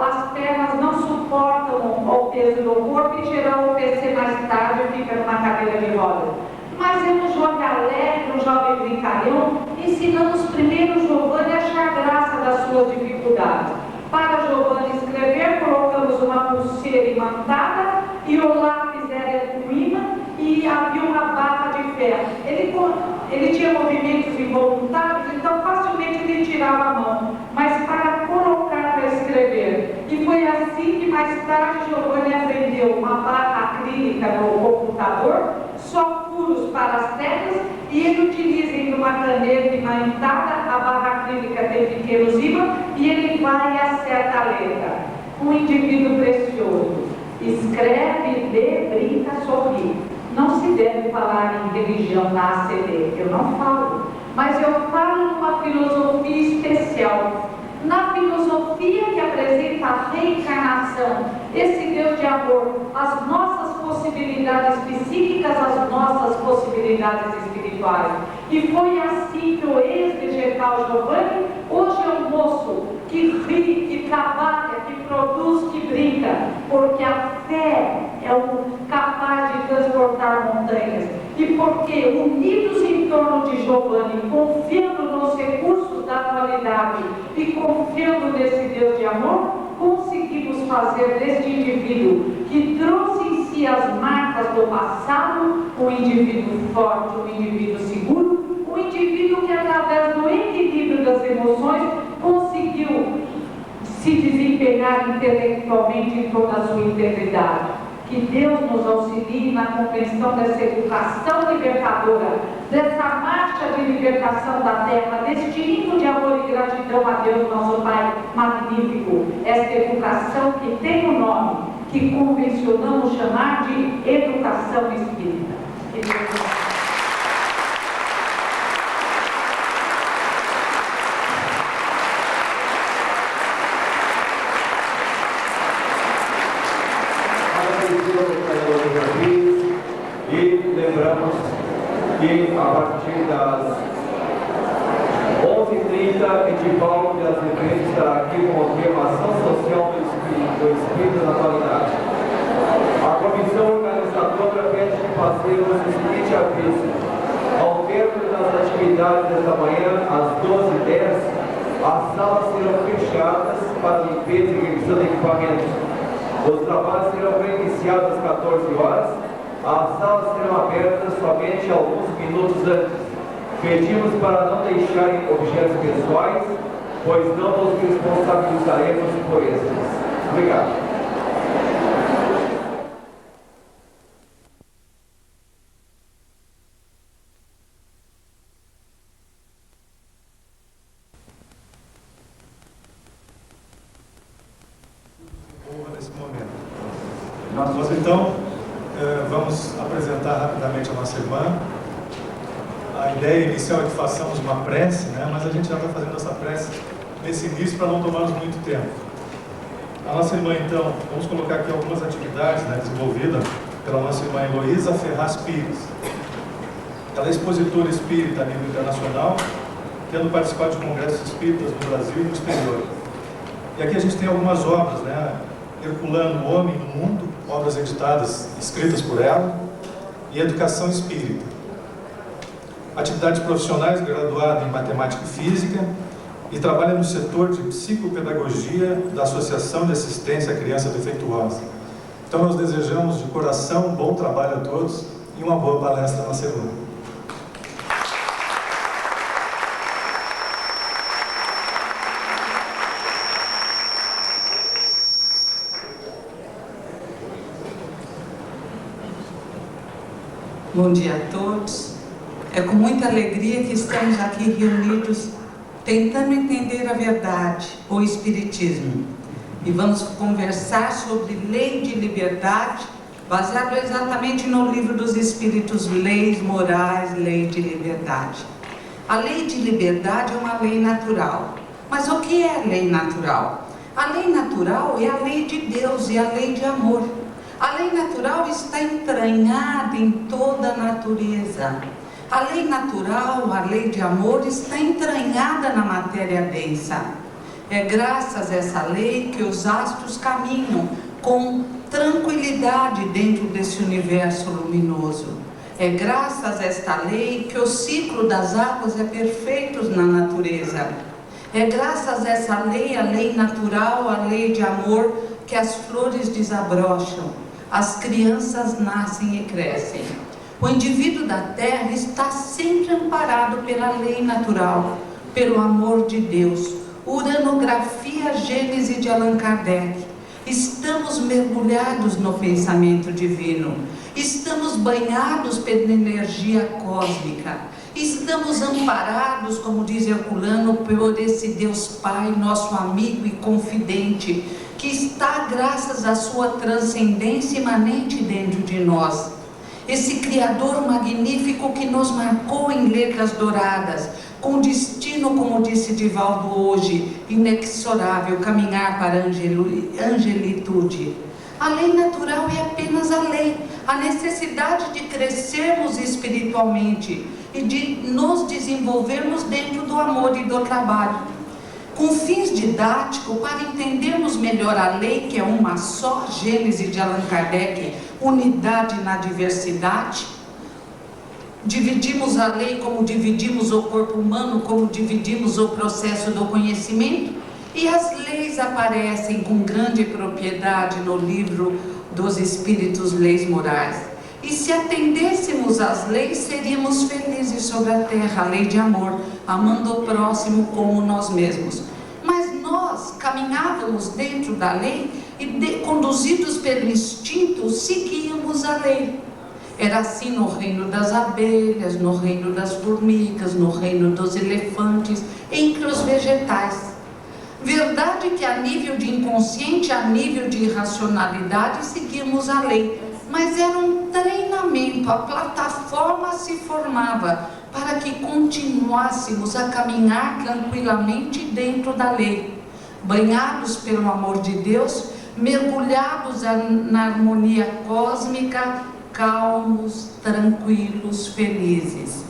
Speaker 2: as pernas não suportam o peso do corpo e geral o PC mais tarde fica numa cadeira de rodas. Mas é um jovem alegre, um jovem brincalhão, ensinamos primeiro Giovanni a achar graça das suas dificuldades. Para Giovanni escrever, colocamos uma pulseira imantada e o lápis era com imã e havia uma barra de ferro. Ele tinha movimentos involuntários, então facilmente ele tirava a mão, mas para colocar para escrever. E foi assim que mais tarde Giovanni aprendeu uma barra acrílica no computador, só furos para as teclas, e ele utiliza em uma caneta imantada, a barra acrílica tem pequenos ímãs, e ele vai e acerta a letra. Um indivíduo precioso. Escreve, lê, brinca, sorri. Não se deve falar em religião na ACD, eu não falo, mas eu falo numa filosofia especial. Na filosofia que apresenta a reencarnação, esse Deus de amor, as nossas possibilidades psíquicas, as nossas possibilidades espirituais. E foi assim que o ex-vegetal Giovanni hoje é um moço que ri, que trabalha, que produz, que brinca, porque a fé é o capaz de transportar montanhas. E porque, unidos em torno de Giovanni, confiando nos recursos da atualidade e confiando nesse Deus de amor, conseguimos fazer deste indivíduo que trouxe em si as marcas do passado, um indivíduo forte, um indivíduo seguro, um indivíduo que através do equilíbrio das emoções conseguiu se desempenhar intelectualmente em toda a sua integridade. Que Deus nos auxilie na compreensão dessa educação libertadora, dessa marcha de libertação da terra, deste hino de amor e gratidão a Deus, nosso Pai magnífico. Esta educação que tem um nome, que convencionamos chamar de educação espírita.
Speaker 1: E lembramos que a partir das 11h30, Edivaldo de Azevedo estará aqui com a afirmação social do Espírito na atualidade. A comissão organizadora pede que façamos o seguinte aviso: ao termo das atividades desta manhã, às 12h10, as salas serão fechadas para limpeza e revisão de equipamentos. Os trabalhos serão reiniciados às 14 horas. As salas serão abertas somente alguns minutos antes. Pedimos para não deixarem objetos pessoais, pois não nos responsabilizaremos por estes. Obrigado.
Speaker 3: Nesse momento. Nós então vamos apresentar rapidamente a nossa irmã. A ideia inicial é que façamos uma prece, né? Mas a gente já está fazendo essa prece nesse início para não tomarmos muito tempo. A nossa irmã, então, vamos colocar aqui algumas atividades, né, desenvolvidas pela nossa irmã Heloísa Ferraz Pires. Ela é expositora espírita a nível internacional, tendo participado de congressos espíritas no Brasil e no exterior. E aqui a gente tem algumas obras, né? Herculano, o Homem no Mundo, obras editadas, escritas por ela, e Educação Espírita. Atividades profissionais, graduada em Matemática e Física, e trabalha no setor de Psicopedagogia da Associação de Assistência à Criança Defeituosa. Então nós desejamos de coração um bom trabalho a todos e uma boa palestra na semana.
Speaker 4: Bom dia a todos. É com muita alegria que estamos aqui reunidos, tentando entender a verdade, o Espiritismo. E vamos conversar sobre lei de liberdade, baseado exatamente no livro dos Espíritos, Leis Morais, Lei de Liberdade. A lei de liberdade é uma lei natural. Mas o que é a lei natural? A lei natural é a lei de Deus e a lei de amor. A lei natural está entranhada em toda a natureza. A lei natural, a lei de amor, está entranhada na matéria densa. É graças a essa lei que os astros caminham com tranquilidade dentro desse universo luminoso. É graças a esta lei que o ciclo das águas é perfeito na natureza. É graças a essa lei, a lei natural, a lei de amor, que as flores desabrocham, as crianças nascem e crescem. O indivíduo da Terra está sempre amparado pela lei natural, pelo amor de Deus. Uranografia Gênese de Allan Kardec. Estamos mergulhados no pensamento divino. Estamos banhados pela energia cósmica. Estamos amparados, como diz Herculano, por esse Deus Pai, nosso amigo e confidente, que está graças à sua transcendência imanente dentro de nós. Esse Criador magnífico que nos marcou em letras douradas, com destino, como disse Divaldo hoje, inexorável, caminhar para a angelitude. A lei natural é apenas a lei, a necessidade de crescermos espiritualmente e de nos desenvolvermos dentro do amor e do trabalho. Com fins didáticos, para entendermos melhor a lei, que é uma só, Gênese de Allan Kardec, unidade na diversidade. Dividimos a lei como dividimos o corpo humano, como dividimos o processo do conhecimento, e as leis aparecem com grande propriedade no livro dos Espíritos, Leis Morais. E se atendêssemos às leis, seríamos felizes sobre a terra, a lei de amor, amando o próximo como nós mesmos. Mas nós caminhávamos dentro da lei e, conduzidos pelo instinto, seguíamos a lei. Era assim no reino das abelhas, no reino das formigas, no reino dos elefantes, entre os vegetais. Verdade que a nível de inconsciente, a nível de irracionalidade, seguimos a lei. Mas era um treinamento, a plataforma se formava para que continuássemos a caminhar tranquilamente dentro da lei, banhados pelo amor de Deus, mergulhados na harmonia cósmica, calmos, tranquilos, felizes.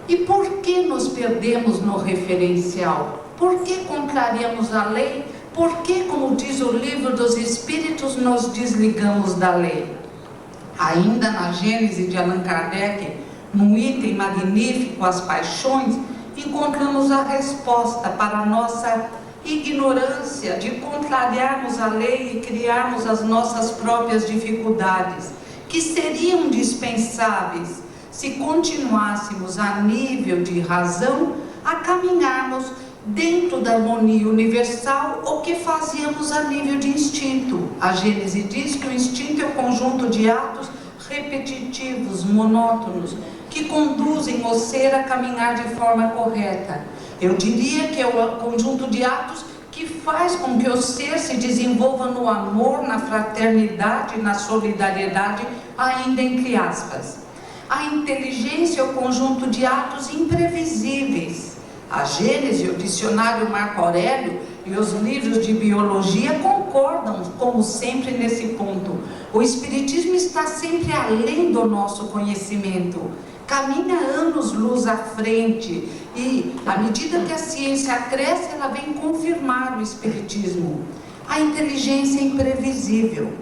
Speaker 4: E por que nos perdemos no referencial? Por que contrariamos a lei? Por que, como diz o livro dos Espíritos, nos desligamos da lei? Ainda na Gênese de Allan Kardec, num item magnífico, as paixões, encontramos a resposta para a nossa ignorância de contrariarmos a lei e criarmos as nossas próprias dificuldades, que seriam dispensáveis se continuássemos a nível de razão a caminharmos dentro da harmonia universal, o que fazíamos a nível de instinto. A Gênese diz que o instinto é o conjunto de atos repetitivos, monótonos, que conduzem o ser a caminhar de forma correta. Eu diria que é o conjunto de atos que faz com que o ser se desenvolva no amor, na fraternidade, na solidariedade, ainda entre aspas. A inteligência é o conjunto de atos imprevisíveis. A Gênese, o dicionário Marco Aurélio e os livros de biologia concordam, como sempre, nesse ponto. O Espiritismo está sempre além do nosso conhecimento, caminha anos-luz à frente e, à medida que a ciência cresce, ela vem confirmar o Espiritismo. A inteligência é imprevisível.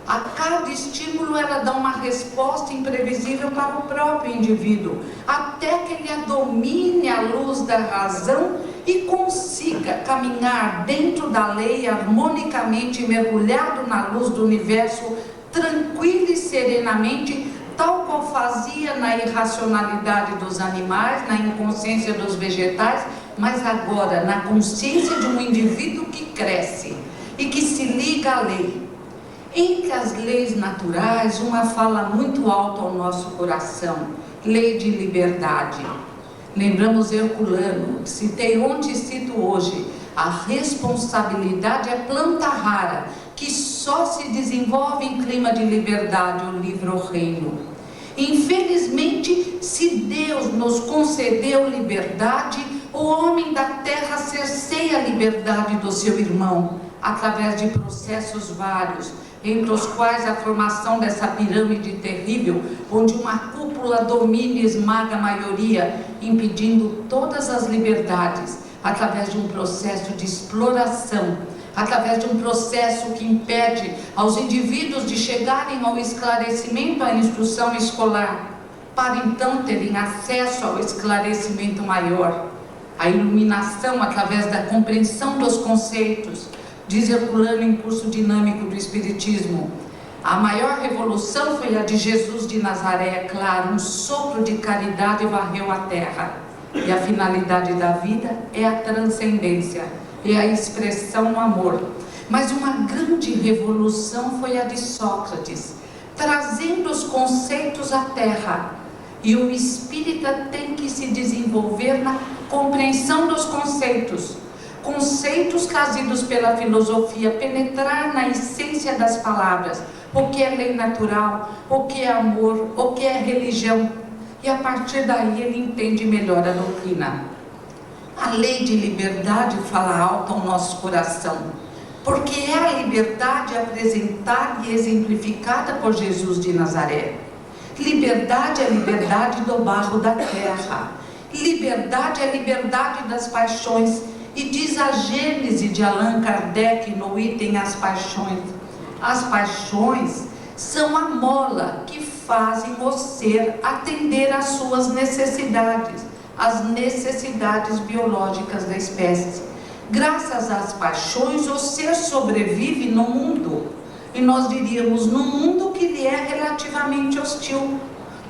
Speaker 4: A cada estímulo ela dá uma resposta imprevisível para o próprio indivíduo, até que ele domine a luz da razão e consiga caminhar dentro da lei, harmonicamente mergulhado na luz do universo, tranquilo e serenamente, tal qual fazia na irracionalidade dos animais, na inconsciência dos vegetais, mas agora na consciência de um indivíduo que cresce e que se liga à lei. Entre as leis naturais, uma fala muito alto ao nosso coração, lei de liberdade. Lembramos Herculano, citei ontem e cito hoje, a responsabilidade é planta rara, que só se desenvolve em clima de liberdade, o livro O Reino. Infelizmente, se Deus nos concedeu liberdade, o homem da terra cerceia a liberdade do seu irmão, através de processos vários, entre os quais a formação dessa pirâmide terrível, onde uma cúpula domina e esmaga a maioria, impedindo todas as liberdades, através de um processo de exploração, através de um processo que impede aos indivíduos de chegarem ao esclarecimento, à instrução escolar, para então terem acesso ao esclarecimento maior, a iluminação através da compreensão dos conceitos. Diz Herculano em Curso Dinâmico do Espiritismo: a maior revolução foi a de Jesus de Nazaré, é claro, um sopro de caridade varreu a terra. E a finalidade da vida é a transcendência, é a expressão no amor. Mas uma grande revolução foi a de Sócrates, trazendo os conceitos à terra. E o espírita tem que se desenvolver na compreensão dos conceitos. Conceitos trazidos pela filosofia, penetrar na essência das palavras, o que é lei natural, o que é amor, o que é religião, e a partir daí ele entende melhor a doutrina. A lei de liberdade fala alto ao nosso coração, porque é a liberdade apresentada e exemplificada por Jesus de Nazaré. Liberdade é liberdade do barro da terra, liberdade é liberdade das paixões. E diz a Gênese de Allan Kardec no item As Paixões: as paixões são a mola que fazem o ser atender às suas necessidades, as necessidades biológicas da espécie. Graças às paixões o ser sobrevive no mundo, e nós diríamos no mundo que lhe é relativamente hostil,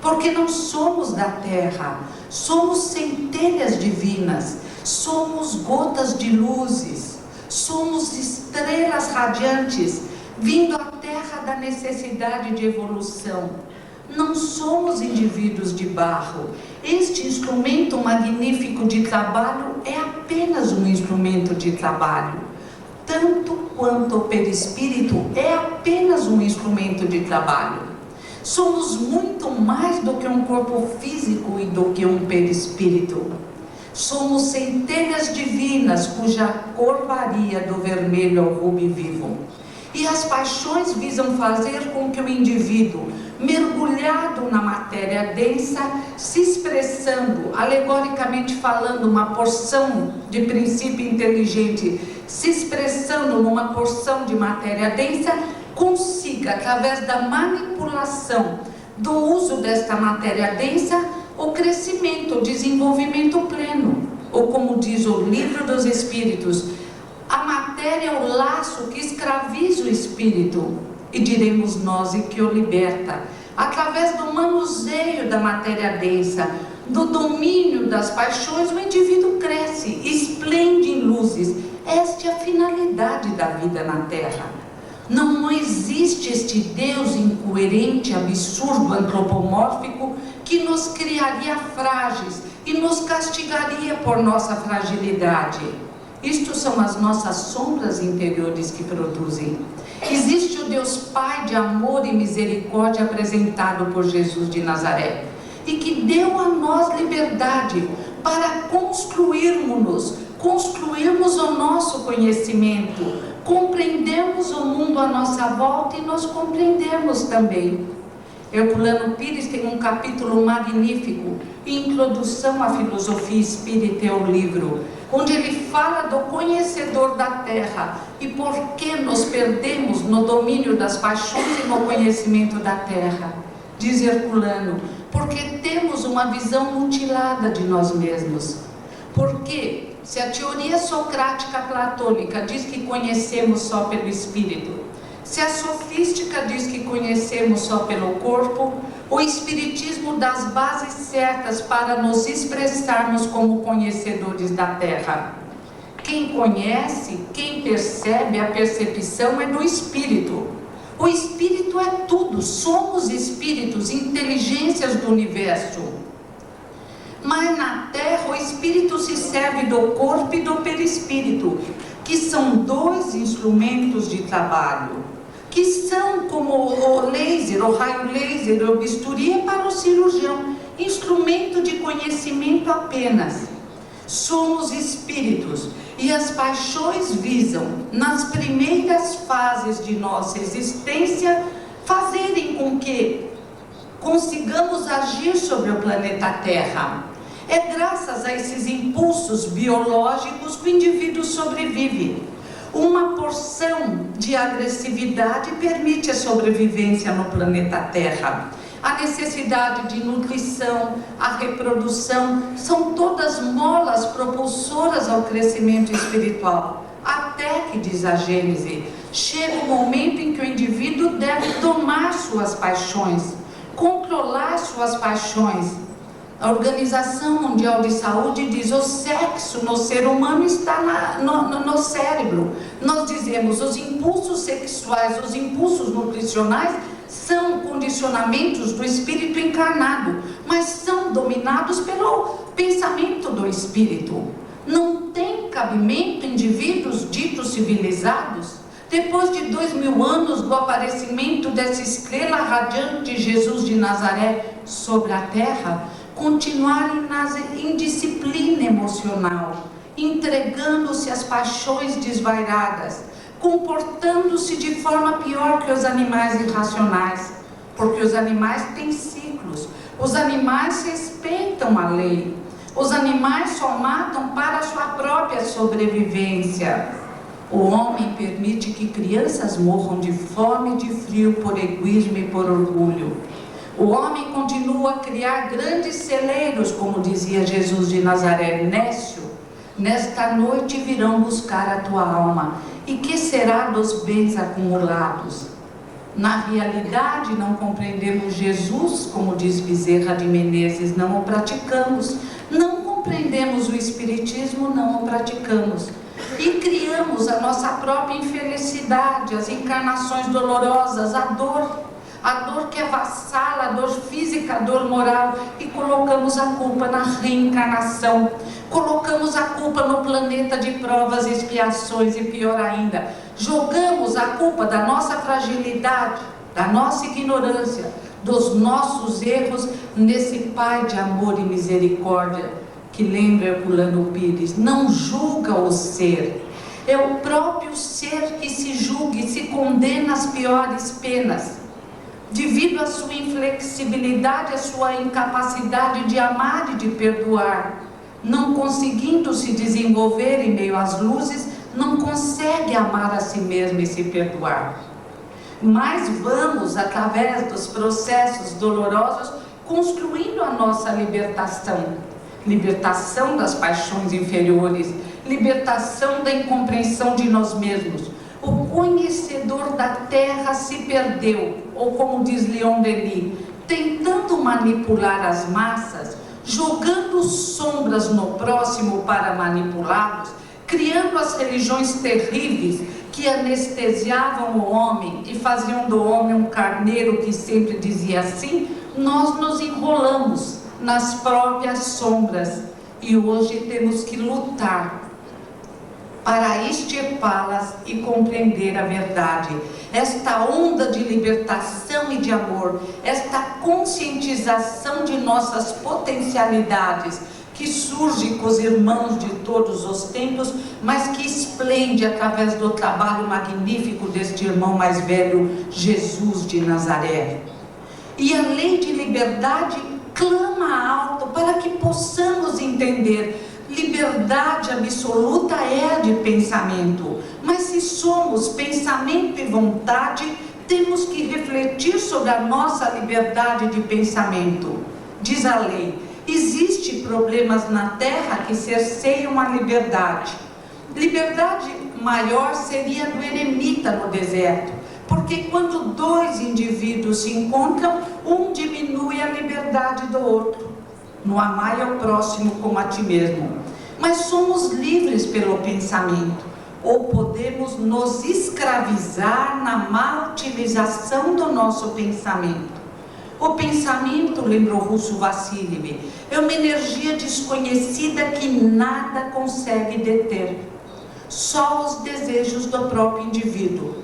Speaker 4: porque não somos da terra, somos centelhas divinas, somos gotas de luzes, somos estrelas radiantes, vindo à terra da necessidade de evolução. Não somos indivíduos de barro. Este instrumento magnífico de trabalho é apenas um instrumento de trabalho, tanto quanto o perispírito é apenas um instrumento de trabalho. Somos muito mais do que um corpo físico e do que um perispírito. Somos centelhas divinas cuja cor varia do vermelho ao rubi vivo. E as paixões visam fazer com que o indivíduo, mergulhado na matéria densa, se expressando, alegoricamente falando, uma porção de princípio inteligente, se expressando numa porção de matéria densa, consiga, através da manipulação do uso desta matéria densa, o crescimento, o desenvolvimento pleno. Ou como diz o Livro dos Espíritos, a matéria é o laço que escraviza o espírito, e diremos nós, e que o liberta. Através do manuseio da matéria densa, do domínio das paixões, o indivíduo cresce, esplende em luzes. Esta é a finalidade da vida na Terra. Não existe este Deus incoerente, absurdo, antropomórfico, que nos criaria frágeis e nos castigaria por nossa fragilidade. Isto são as nossas sombras interiores que produzem. Existe o Deus Pai de amor e misericórdia apresentado por Jesus de Nazaré, e que deu a nós liberdade para construirmos o nosso conhecimento, compreendermos o mundo à nossa volta e nos compreendermos também. Herculano Pires tem um capítulo magnífico, Introdução à Filosofia Espírita, é o livro, onde ele fala do conhecedor da terra e por que nos perdemos no domínio das paixões e no conhecimento da terra. Diz Herculano: porque temos uma visão mutilada de nós mesmos. Porque se a teoria socrática platônica diz que conhecemos só pelo espírito, se a sofística diz que conhecemos só pelo corpo, o espiritismo dá as bases certas para nos expressarmos como conhecedores da terra. Quem conhece, quem percebe, a percepção é do espírito. O espírito é tudo, somos espíritos, inteligências do universo. Mas na terra o espírito se serve do corpo e do perispírito, que são dois instrumentos de trabalho, que são como o laser, o raio laser, o bisturi é para o cirurgião, instrumento de conhecimento apenas. Somos espíritos e as paixões visam, nas primeiras fases de nossa existência, fazerem com que consigamos agir sobre o planeta Terra. É graças a esses impulsos biológicos que o indivíduo sobrevive. Uma porção de agressividade permite a sobrevivência no planeta Terra. A necessidade de nutrição, a reprodução, são todas molas propulsoras ao crescimento espiritual. Até que, diz a Gênese, chega o momento em que o indivíduo deve domar suas paixões, controlar suas paixões. A Organização Mundial de Saúde diz: o sexo no ser humano está no cérebro. Nós dizemos, os impulsos sexuais, os impulsos nutricionais são condicionamentos do espírito encarnado, mas são dominados pelo pensamento do espírito. Não tem cabimento indivíduos ditos civilizados, depois de 2000 anos do aparecimento dessa estrela radiante Jesus de Nazaré sobre a terra, continuarem na indisciplina emocional, entregando-se às paixões desvairadas, comportando-se de forma pior que os animais irracionais, porque os animais têm ciclos, os animais respeitam a lei, os animais só matam para a sua própria sobrevivência. O homem permite que crianças morram de fome e de frio por egoísmo e por orgulho. O homem continua a criar grandes celeiros, como dizia Jesus de Nazaré: Nécio, nesta noite virão buscar a tua alma, e que será dos bens acumulados? Na realidade, não compreendemos Jesus, como diz Bezerra de Menezes, não o praticamos. Não compreendemos o Espiritismo, não o praticamos. E criamos a nossa própria infelicidade, as encarnações dolorosas, a dor que avassala, a dor física, a dor moral, e colocamos a culpa na reencarnação, colocamos a culpa no planeta de provas e expiações, e pior ainda, jogamos a culpa da nossa fragilidade, da nossa ignorância, dos nossos erros nesse Pai de amor e misericórdia, que lembra Herculano Pires, não julga o ser, é o próprio ser que se julga e se condena às piores penas, devido à sua inflexibilidade, à sua incapacidade de amar e de perdoar, não conseguindo se desenvolver em meio às luzes, não consegue amar a si mesmo e se perdoar. Mas vamos, através dos processos dolorosos, construindo a nossa libertação das paixões inferiores, libertação da incompreensão de nós mesmos. O conhecedor da terra se perdeu, ou como diz Leon Denis, tentando manipular as massas, jogando sombras no próximo para manipulá-los, criando as religiões terríveis que anestesiavam o homem e faziam do homem um carneiro que sempre dizia assim. Nós nos enrolamos nas próprias sombras e hoje temos que lutar para extirpá-las e compreender a verdade. Esta onda de libertação e de amor, esta conscientização de nossas potencialidades, que surge com os irmãos de todos os tempos, mas que esplende através do trabalho magnífico deste irmão mais velho, Jesus de Nazaré. E a lei de liberdade clama alto para que possamos entender. Liberdade absoluta é a de pensamento, mas se somos pensamento e vontade, temos que refletir sobre a nossa liberdade de pensamento. Diz a lei: existem problemas na terra que cerceiam a liberdade. Liberdade maior seria do eremita no deserto, porque quando dois indivíduos se encontram, um diminui a liberdade do outro. No amar ao próximo como a ti mesmo. Mas somos livres pelo pensamento, ou podemos nos escravizar na má utilização do nosso pensamento. O pensamento, lembrou Russo Vassiliev, é uma energia desconhecida que nada consegue deter. Só os desejos do próprio indivíduo.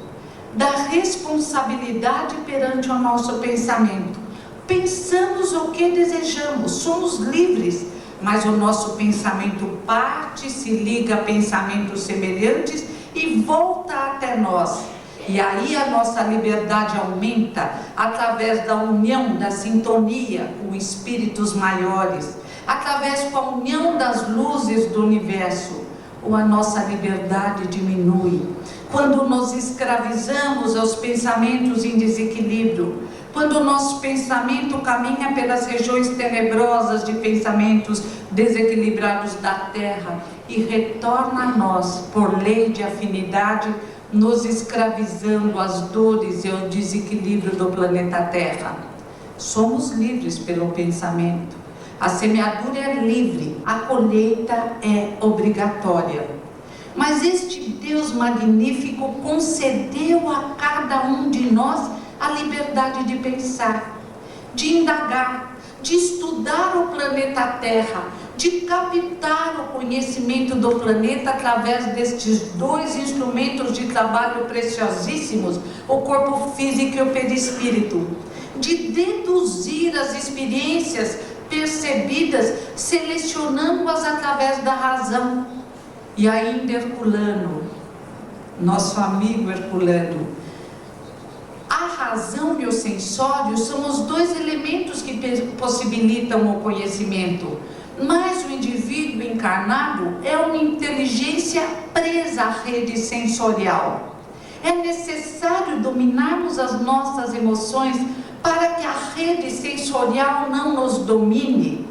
Speaker 4: Da responsabilidade perante o nosso pensamento. Pensamos o que desejamos, somos livres, mas o nosso pensamento parte, se liga a pensamentos semelhantes e volta até nós. E aí a nossa liberdade aumenta através da união, da sintonia com espíritos maiores. através com a união das luzes do universo, ou a nossa liberdade diminui? Quando nos escravizamos aos pensamentos em desequilíbrio, quando o nosso pensamento caminha pelas regiões tenebrosas de pensamentos desequilibrados da Terra e retorna a nós por lei de afinidade, nos escravizando às dores e ao desequilíbrio do planeta Terra. Somos livres pelo pensamento. A semeadura é livre, a colheita é obrigatória. Mas este Deus magnífico concedeu a cada um de nós a liberdade de pensar, de indagar, de estudar o planeta Terra, de captar o conhecimento do planeta através destes dois instrumentos de trabalho preciosíssimos, o corpo físico e o perispírito, de deduzir as experiências percebidas, selecionando-as através da razão. E ainda Herculano, nosso amigo Herculano, a razão e o sensório são os dois elementos que possibilitam o conhecimento, mas o indivíduo encarnado é uma inteligência presa à rede sensorial. É necessário dominarmos as nossas emoções para que a rede sensorial não nos domine,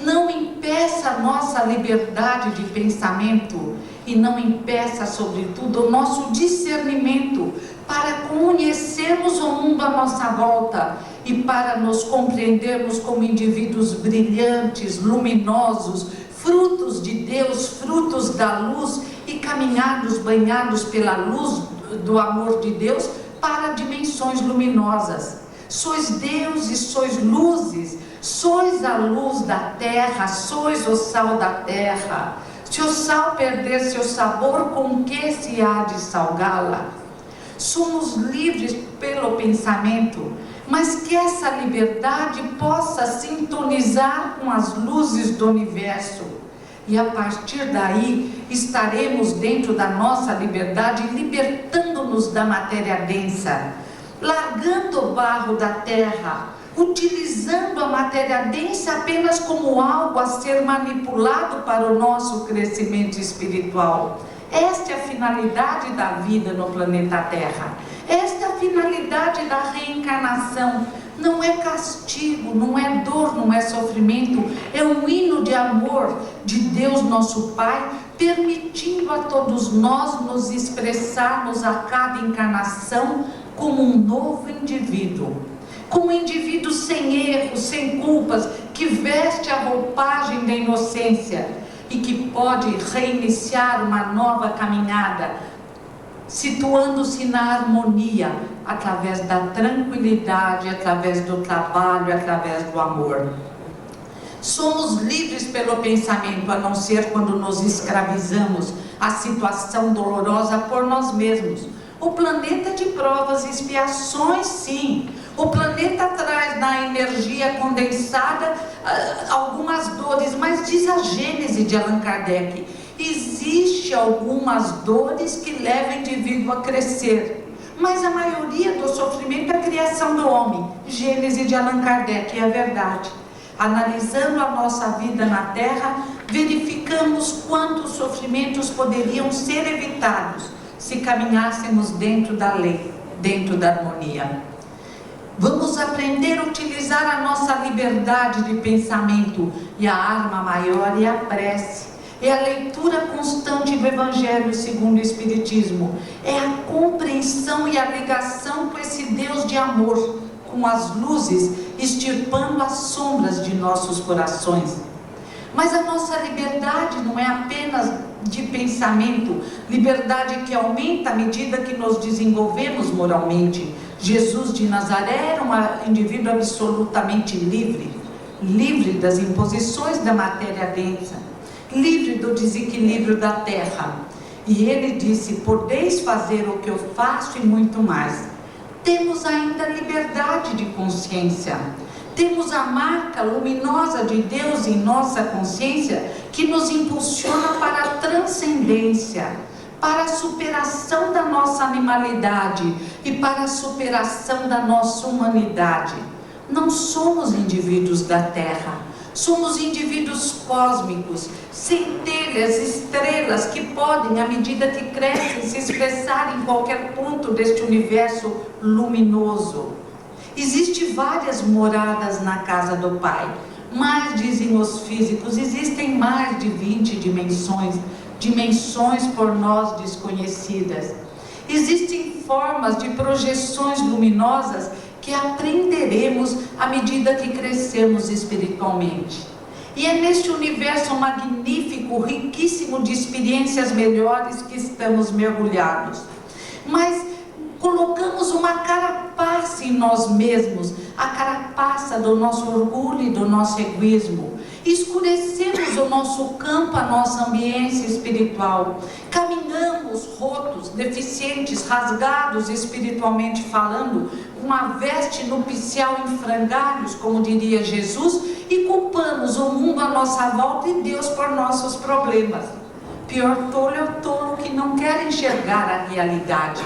Speaker 4: não impeça a nossa liberdade de pensamento e não impeça, sobretudo, o nosso discernimento para conhecermos o mundo à nossa volta e para nos compreendermos como indivíduos brilhantes, luminosos, frutos de Deus, frutos da luz e caminhados, banhados pela luz do amor de Deus para dimensões luminosas. Sois Deus e sois luzes, sois a luz da terra, sois o sal da terra. Se o sal perder seu sabor, com que se há de salgá-la? Somos livres pelo pensamento, mas que essa liberdade possa sintonizar com as luzes do universo. E a partir daí, estaremos dentro da nossa liberdade, libertando-nos da matéria densa, largando o barro da terra, utilizando a matéria densa apenas como algo a ser manipulado para o nosso crescimento espiritual. Esta é a finalidade da vida no planeta Terra. Esta é a finalidade da reencarnação. Não é castigo, não é dor, não é sofrimento. É um hino de amor de Deus nosso Pai, permitindo a todos nós nos expressarmos a cada encarnação como um novo indivíduo. Como um indivíduo sem erros, sem culpas, que veste a roupagem da inocência e que pode reiniciar uma nova caminhada, situando-se na harmonia, através da tranquilidade, através do trabalho, através do amor. Somos livres pelo pensamento, a não ser quando nos escravizamos à situação dolorosa por nós mesmos. O planeta de provas e expiações, sim. O planeta traz na energia condensada algumas dores, mas diz a Gênese de Allan Kardec, existe algumas dores que levam o indivíduo a crescer, mas a maioria do sofrimento é a criação do homem. Gênese de Allan Kardec, é a verdade. Analisando a nossa vida na Terra, verificamos quantos sofrimentos poderiam ser evitados se caminhássemos dentro da lei, dentro da harmonia. Vamos aprender a utilizar a nossa liberdade de pensamento, e a arma maior é a prece, é a leitura constante do Evangelho segundo o Espiritismo, é a compreensão e a ligação com esse Deus de amor, com as luzes, extirpando as sombras de nossos corações. Mas a nossa liberdade não é apenas de pensamento, liberdade que aumenta à medida que nos desenvolvemos moralmente. Jesus de Nazaré era um indivíduo absolutamente livre, livre das imposições da matéria densa, livre do desequilíbrio da terra. E ele disse: podeis fazer o que eu faço e muito mais. Temos ainda liberdade de consciência. Temos a marca luminosa de Deus em nossa consciência que nos impulsiona para a transcendência, para a superação da nossa animalidade e para a superação da nossa humanidade. Não somos indivíduos da terra, Somos indivíduos cósmicos, centelhas, estrelas que podem, à medida que crescem, se expressar em qualquer ponto deste universo luminoso. Existem várias moradas na casa do Pai, mas, dizem os físicos, existem mais de 20 dimensões por nós desconhecidas. Existem formas de projeções luminosas que aprenderemos à medida que crescemos espiritualmente. E é neste universo magnífico, riquíssimo de experiências melhores que estamos mergulhados. Mas colocamos uma carapaça em nós mesmos, a carapaça do nosso orgulho e do nosso egoísmo. Escurecemos o nosso campo, a nossa ambiência espiritual. Caminhamos rotos, deficientes, rasgados espiritualmente falando, uma veste nupcial em frangalhos, como diria Jesus, e culpamos o mundo à nossa volta e Deus por nossos problemas. Pior tolo é o tolo que não quer enxergar a realidade.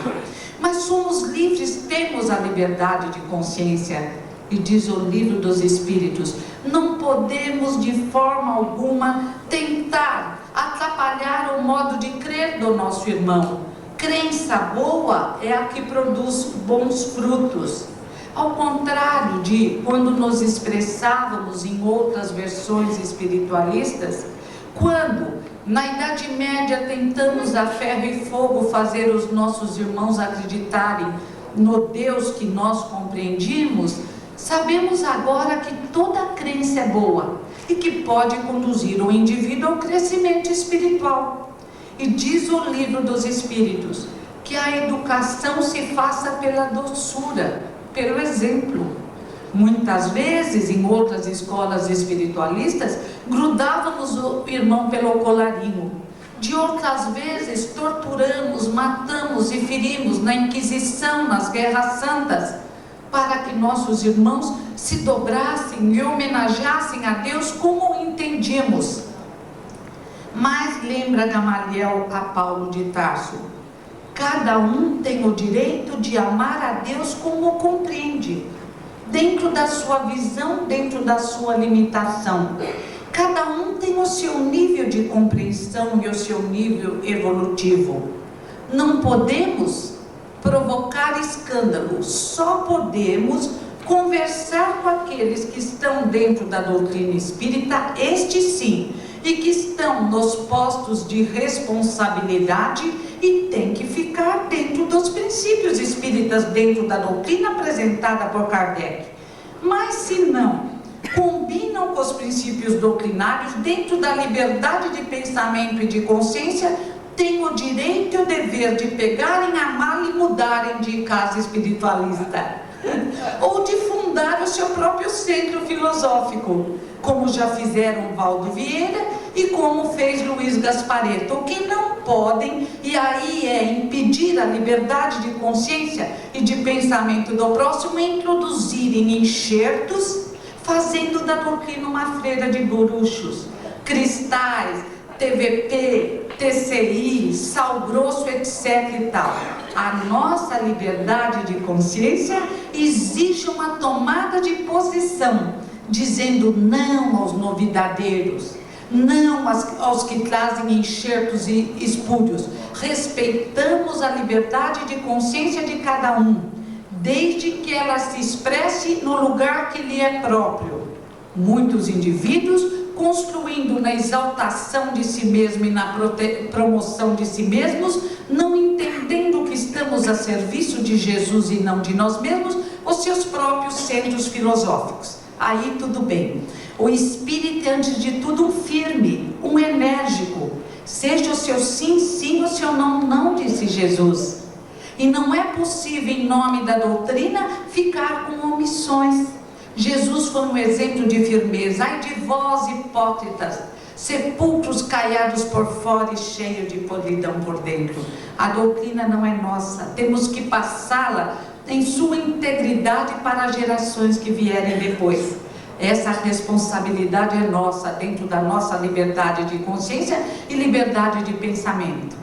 Speaker 4: Mas somos livres, temos a liberdade de consciência. E diz o livro dos Espíritos, não podemos de forma alguma tentar atrapalhar o modo de crer do nosso irmão. Crença boa é a que produz bons frutos. Ao contrário de quando nos expressávamos em outras versões espiritualistas, quando na Idade Média tentamos a ferro e fogo fazer os nossos irmãos acreditarem no Deus que nós compreendíamos, sabemos agora que toda crença é boa e que pode conduzir o indivíduo ao crescimento espiritual. E diz o livro dos Espíritos que a educação se faça pela doçura, pelo exemplo. Muitas vezes, em outras escolas espiritualistas, grudávamos o irmão pelo colarinho. De outras vezes, torturamos, matamos e ferimos na Inquisição, nas Guerras Santas, para que nossos irmãos se dobrassem e homenageassem a Deus como o entendíamos. Mas lembra Gamaliel a Paulo de Tarso, cada um tem o direito de amar a Deus como o compreende, dentro da sua visão, dentro da sua limitação. Cada um tem o seu nível de compreensão e o seu nível evolutivo. Não podemos provocar escândalo, só podemos conversar com aqueles que estão dentro da doutrina espírita, este sim, e que estão nos postos de responsabilidade e tem que ficar dentro dos princípios espíritas, dentro da doutrina apresentada por Kardec. Mas se não combinam com os princípios doutrinários, dentro da liberdade de pensamento e de consciência, têm o direito e o dever de pegarem a mala e mudarem de casa espiritualista ou de fundar o seu próprio centro filosófico, como já fizeram Valdo Vieira e como fez Luiz Gasparetto. O que não podem, e aí é impedir a liberdade de consciência e de pensamento do próximo, é introduzirem enxertos, fazendo da doutrina uma freira de bruxos, cristais, TVP, TCI, sal grosso, etc e tal. A nossa liberdade de consciência exige uma tomada de posição, dizendo não aos novidadeiros, não aos que trazem enxertos e espúrios. Respeitamos a liberdade de consciência de cada um, desde que ela se expresse no lugar que lhe é próprio. Muitos indivíduos, construindo na exaltação de si mesmo e na promoção de si mesmos, não entendendo que estamos a serviço de Jesus e não de nós mesmos, os seus próprios centros filosóficos. Aí tudo bem. O espírito é, antes de tudo, um firme, um enérgico. Seja o seu sim, sim, o seu não, não, disse Jesus. E não é possível, em nome da doutrina, ficar com omissões. Jesus foi um exemplo de firmeza. Ai de vós, hipócritas, sepulcros caiados por fora e cheios de podridão por dentro. A doutrina não é nossa, temos que passá-la em sua integridade para as gerações que vierem depois. Essa responsabilidade é nossa, dentro da nossa liberdade de consciência e liberdade de pensamento.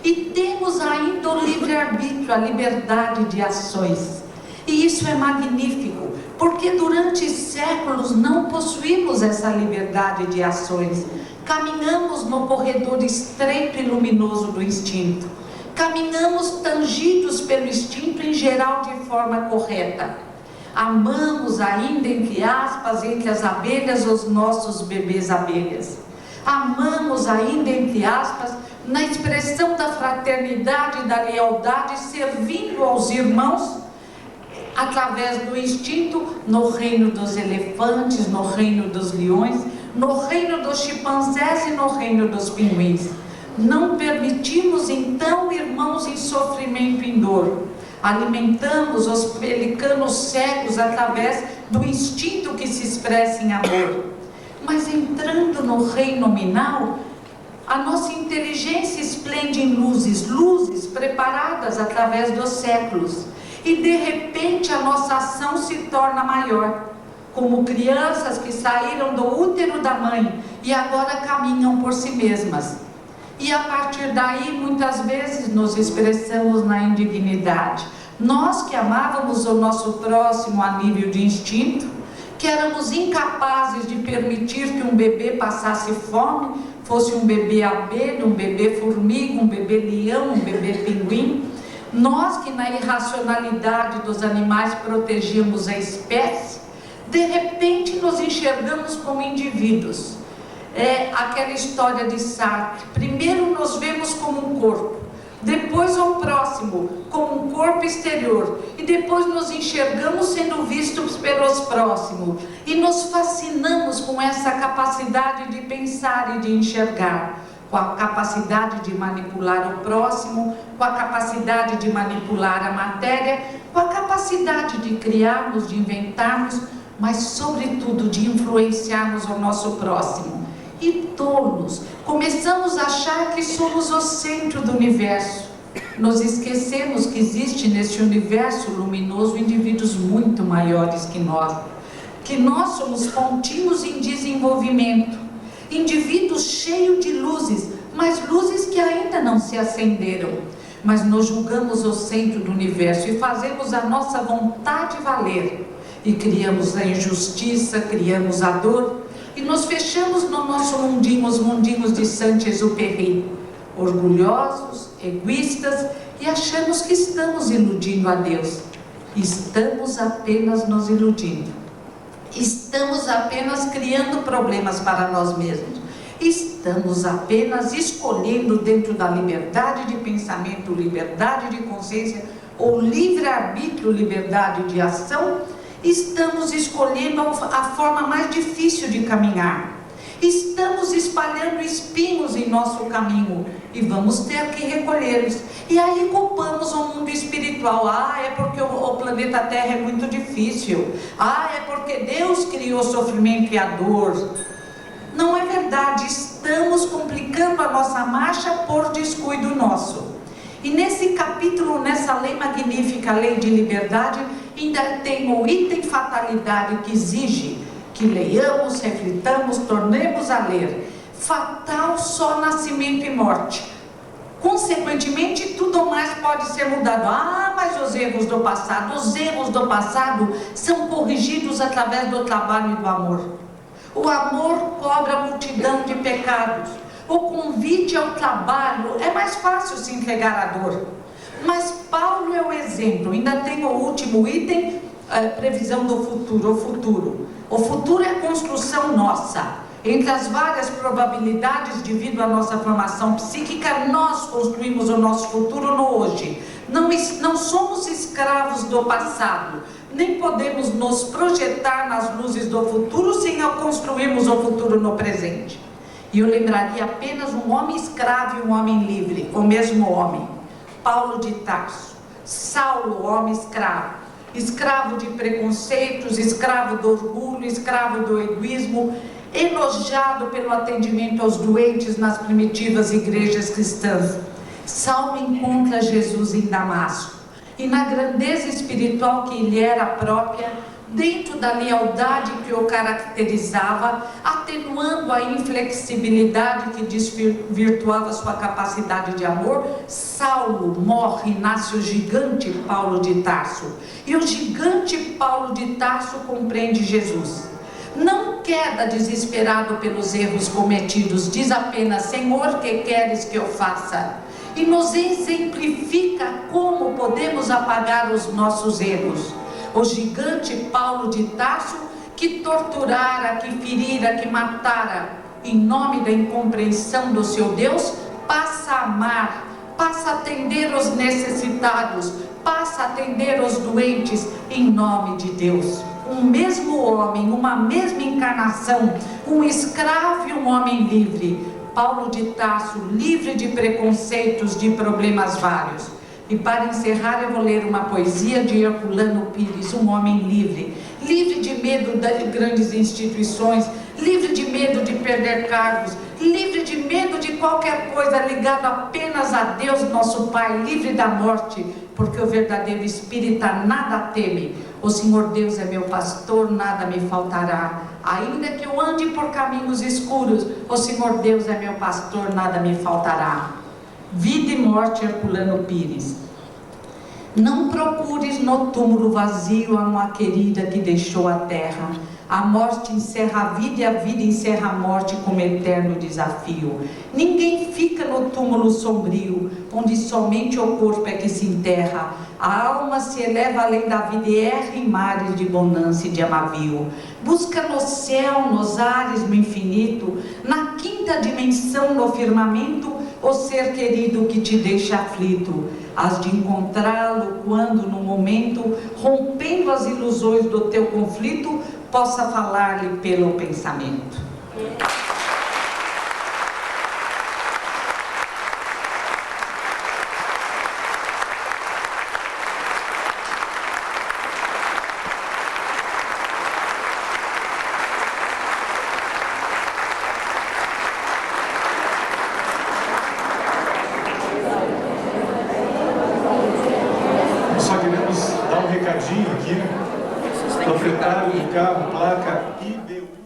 Speaker 4: E temos ainda o livre-arbítrio, a liberdade de ações. E isso é magnífico, porque durante séculos não possuímos essa liberdade de ações. Caminhamos no corredor estreito e luminoso do instinto. Caminhamos tangidos pelo instinto, em geral de forma correta. Amamos ainda, entre aspas, entre as abelhas, os nossos bebês abelhas. Amamos ainda, entre aspas, na expressão da fraternidade e da lealdade, servindo aos irmãos, através do instinto, no reino dos elefantes, no reino dos leões, no reino dos chimpanzés e no reino dos pinguins. Não permitimos então irmãos em sofrimento e em dor. Alimentamos os pelicanos cegos através do instinto que se expressa em amor. Mas entrando no reino nominal, a nossa inteligência esplende em luzes, luzes preparadas através dos séculos. E de repente a nossa ação se torna maior, como crianças que saíram do útero da mãe e agora caminham por si mesmas. E a partir daí muitas vezes nos expressamos na indignidade. Nós que amávamos o nosso próximo a nível de instinto, que éramos incapazes de permitir que um bebê passasse fome, fosse um bebê abelha, um bebê formiga, um bebê leão, um bebê pinguim. Nós que na irracionalidade dos animais protegíamos a espécie, de repente nos enxergamos como indivíduos. É aquela história de Sartre: primeiro nos vemos como um corpo, depois o próximo como um corpo exterior, e depois nos enxergamos sendo vistos pelos próximos, e nos fascinamos com essa capacidade de pensar e de enxergar, com a capacidade de manipular o próximo, com a capacidade de manipular a matéria, com a capacidade de criarmos, de inventarmos, mas sobretudo de influenciarmos o nosso próximo. E tolos, começamos a achar que somos o centro do universo. Nos esquecemos que existe nesse universo luminoso indivíduos muito maiores que nós somos pontinhos em desenvolvimento, indivíduos cheios de luzes, mas luzes que ainda não se acenderam. Mas nos julgamos o centro do universo e fazemos a nossa vontade valer. E criamos a injustiça, criamos a dor, e nos fechamos no nosso mundinho, os mundinhos de Saint-Exupéry, orgulhosos, egoístas, e achamos que estamos iludindo a Deus. Estamos apenas nos iludindo. Estamos apenas criando problemas para nós mesmos. Estamos apenas escolhendo, dentro da liberdade de pensamento, liberdade de consciência, ou livre-arbítrio, liberdade de ação, estamos escolhendo a forma mais difícil de caminhar. Estamos espalhando espinhos em nosso caminho e vamos ter que recolhê-los. E aí culpamos o mundo espiritual. É porque o planeta Terra é muito difícil. É porque Deus criou o sofrimento e a dor. Não é verdade. Estamos complicando a nossa marcha por descuido nosso. E nesse capítulo, nessa lei magnífica, a lei de liberdade, ainda tem o item fatalidade que exige que leiamos, reflitamos, tornemos a ler. Fatal só nascimento e morte. Consequentemente, tudo mais pode ser mudado. Mas os erros do passado são corrigidos através do trabalho e do amor. O amor cobra a multidão de pecados. O convite ao trabalho é mais fácil se entregar à dor. Mas Paulo é o exemplo. Ainda tem o último item, previsão do futuro. O futuro é a construção nossa. Entre as várias probabilidades devido à nossa formação psíquica, nós construímos o nosso futuro no hoje. Não somos escravos do passado, nem podemos nos projetar nas luzes do futuro sem construirmos o futuro no presente. E eu lembraria apenas um homem escravo e um homem livre, o mesmo homem. Paulo de Tarso, Saulo, homem escravo, escravo de preconceitos, escravo do orgulho, escravo do egoísmo, elogiado pelo atendimento aos doentes nas primitivas igrejas cristãs. Saulo encontra Jesus em Damasco, e na grandeza espiritual que lhe era própria, dentro da lealdade que o caracterizava, atenuando a inflexibilidade que desvirtuava sua capacidade de amor, Saulo morre e nasce o gigante Paulo de Tarso. E o gigante Paulo de Tarso compreende Jesus. Não queda desesperado pelos erros cometidos, diz apenas: Senhor, que queres que eu faça? E nos exemplifica como podemos apagar os nossos erros. O gigante Paulo de Tarso, que torturara, que ferira, que matara, em nome da incompreensão do seu Deus, passa a amar, passa a atender os necessitados, passa a atender os doentes, em nome de Deus. Um mesmo homem, uma mesma encarnação, um escravo e um homem livre. Paulo de Tarso, livre de preconceitos, de problemas vários. E para encerrar, eu vou ler uma poesia de Herculano Pires, um homem livre, livre de medo de grandes instituições, livre de medo de perder cargos, livre de medo de qualquer coisa, ligado apenas a Deus, nosso Pai, livre da morte, porque o verdadeiro espírita nada teme. O Senhor Deus é meu pastor, nada me faltará. Ainda que eu ande por caminhos escuros, o Senhor Deus é meu pastor, nada me faltará. Vida e morte, Herculano Pires. Não procures no túmulo vazio a uma querida que deixou a terra. A morte encerra a vida e a vida encerra a morte como eterno desafio. Ninguém fica no túmulo sombrio, onde somente o corpo é que se enterra. A alma se eleva além da vida e erra em mares de bonança e de amavio. Busca no céu, nos ares, no infinito, na quinta dimensão, no firmamento, o ser querido que te deixa aflito. Has de encontrá-lo quando, no momento, rompendo as ilusões do teu conflito, possa falar-lhe pelo pensamento.
Speaker 3: Só queremos dar um recadinho aqui. Proprietário do carro, placa IBU.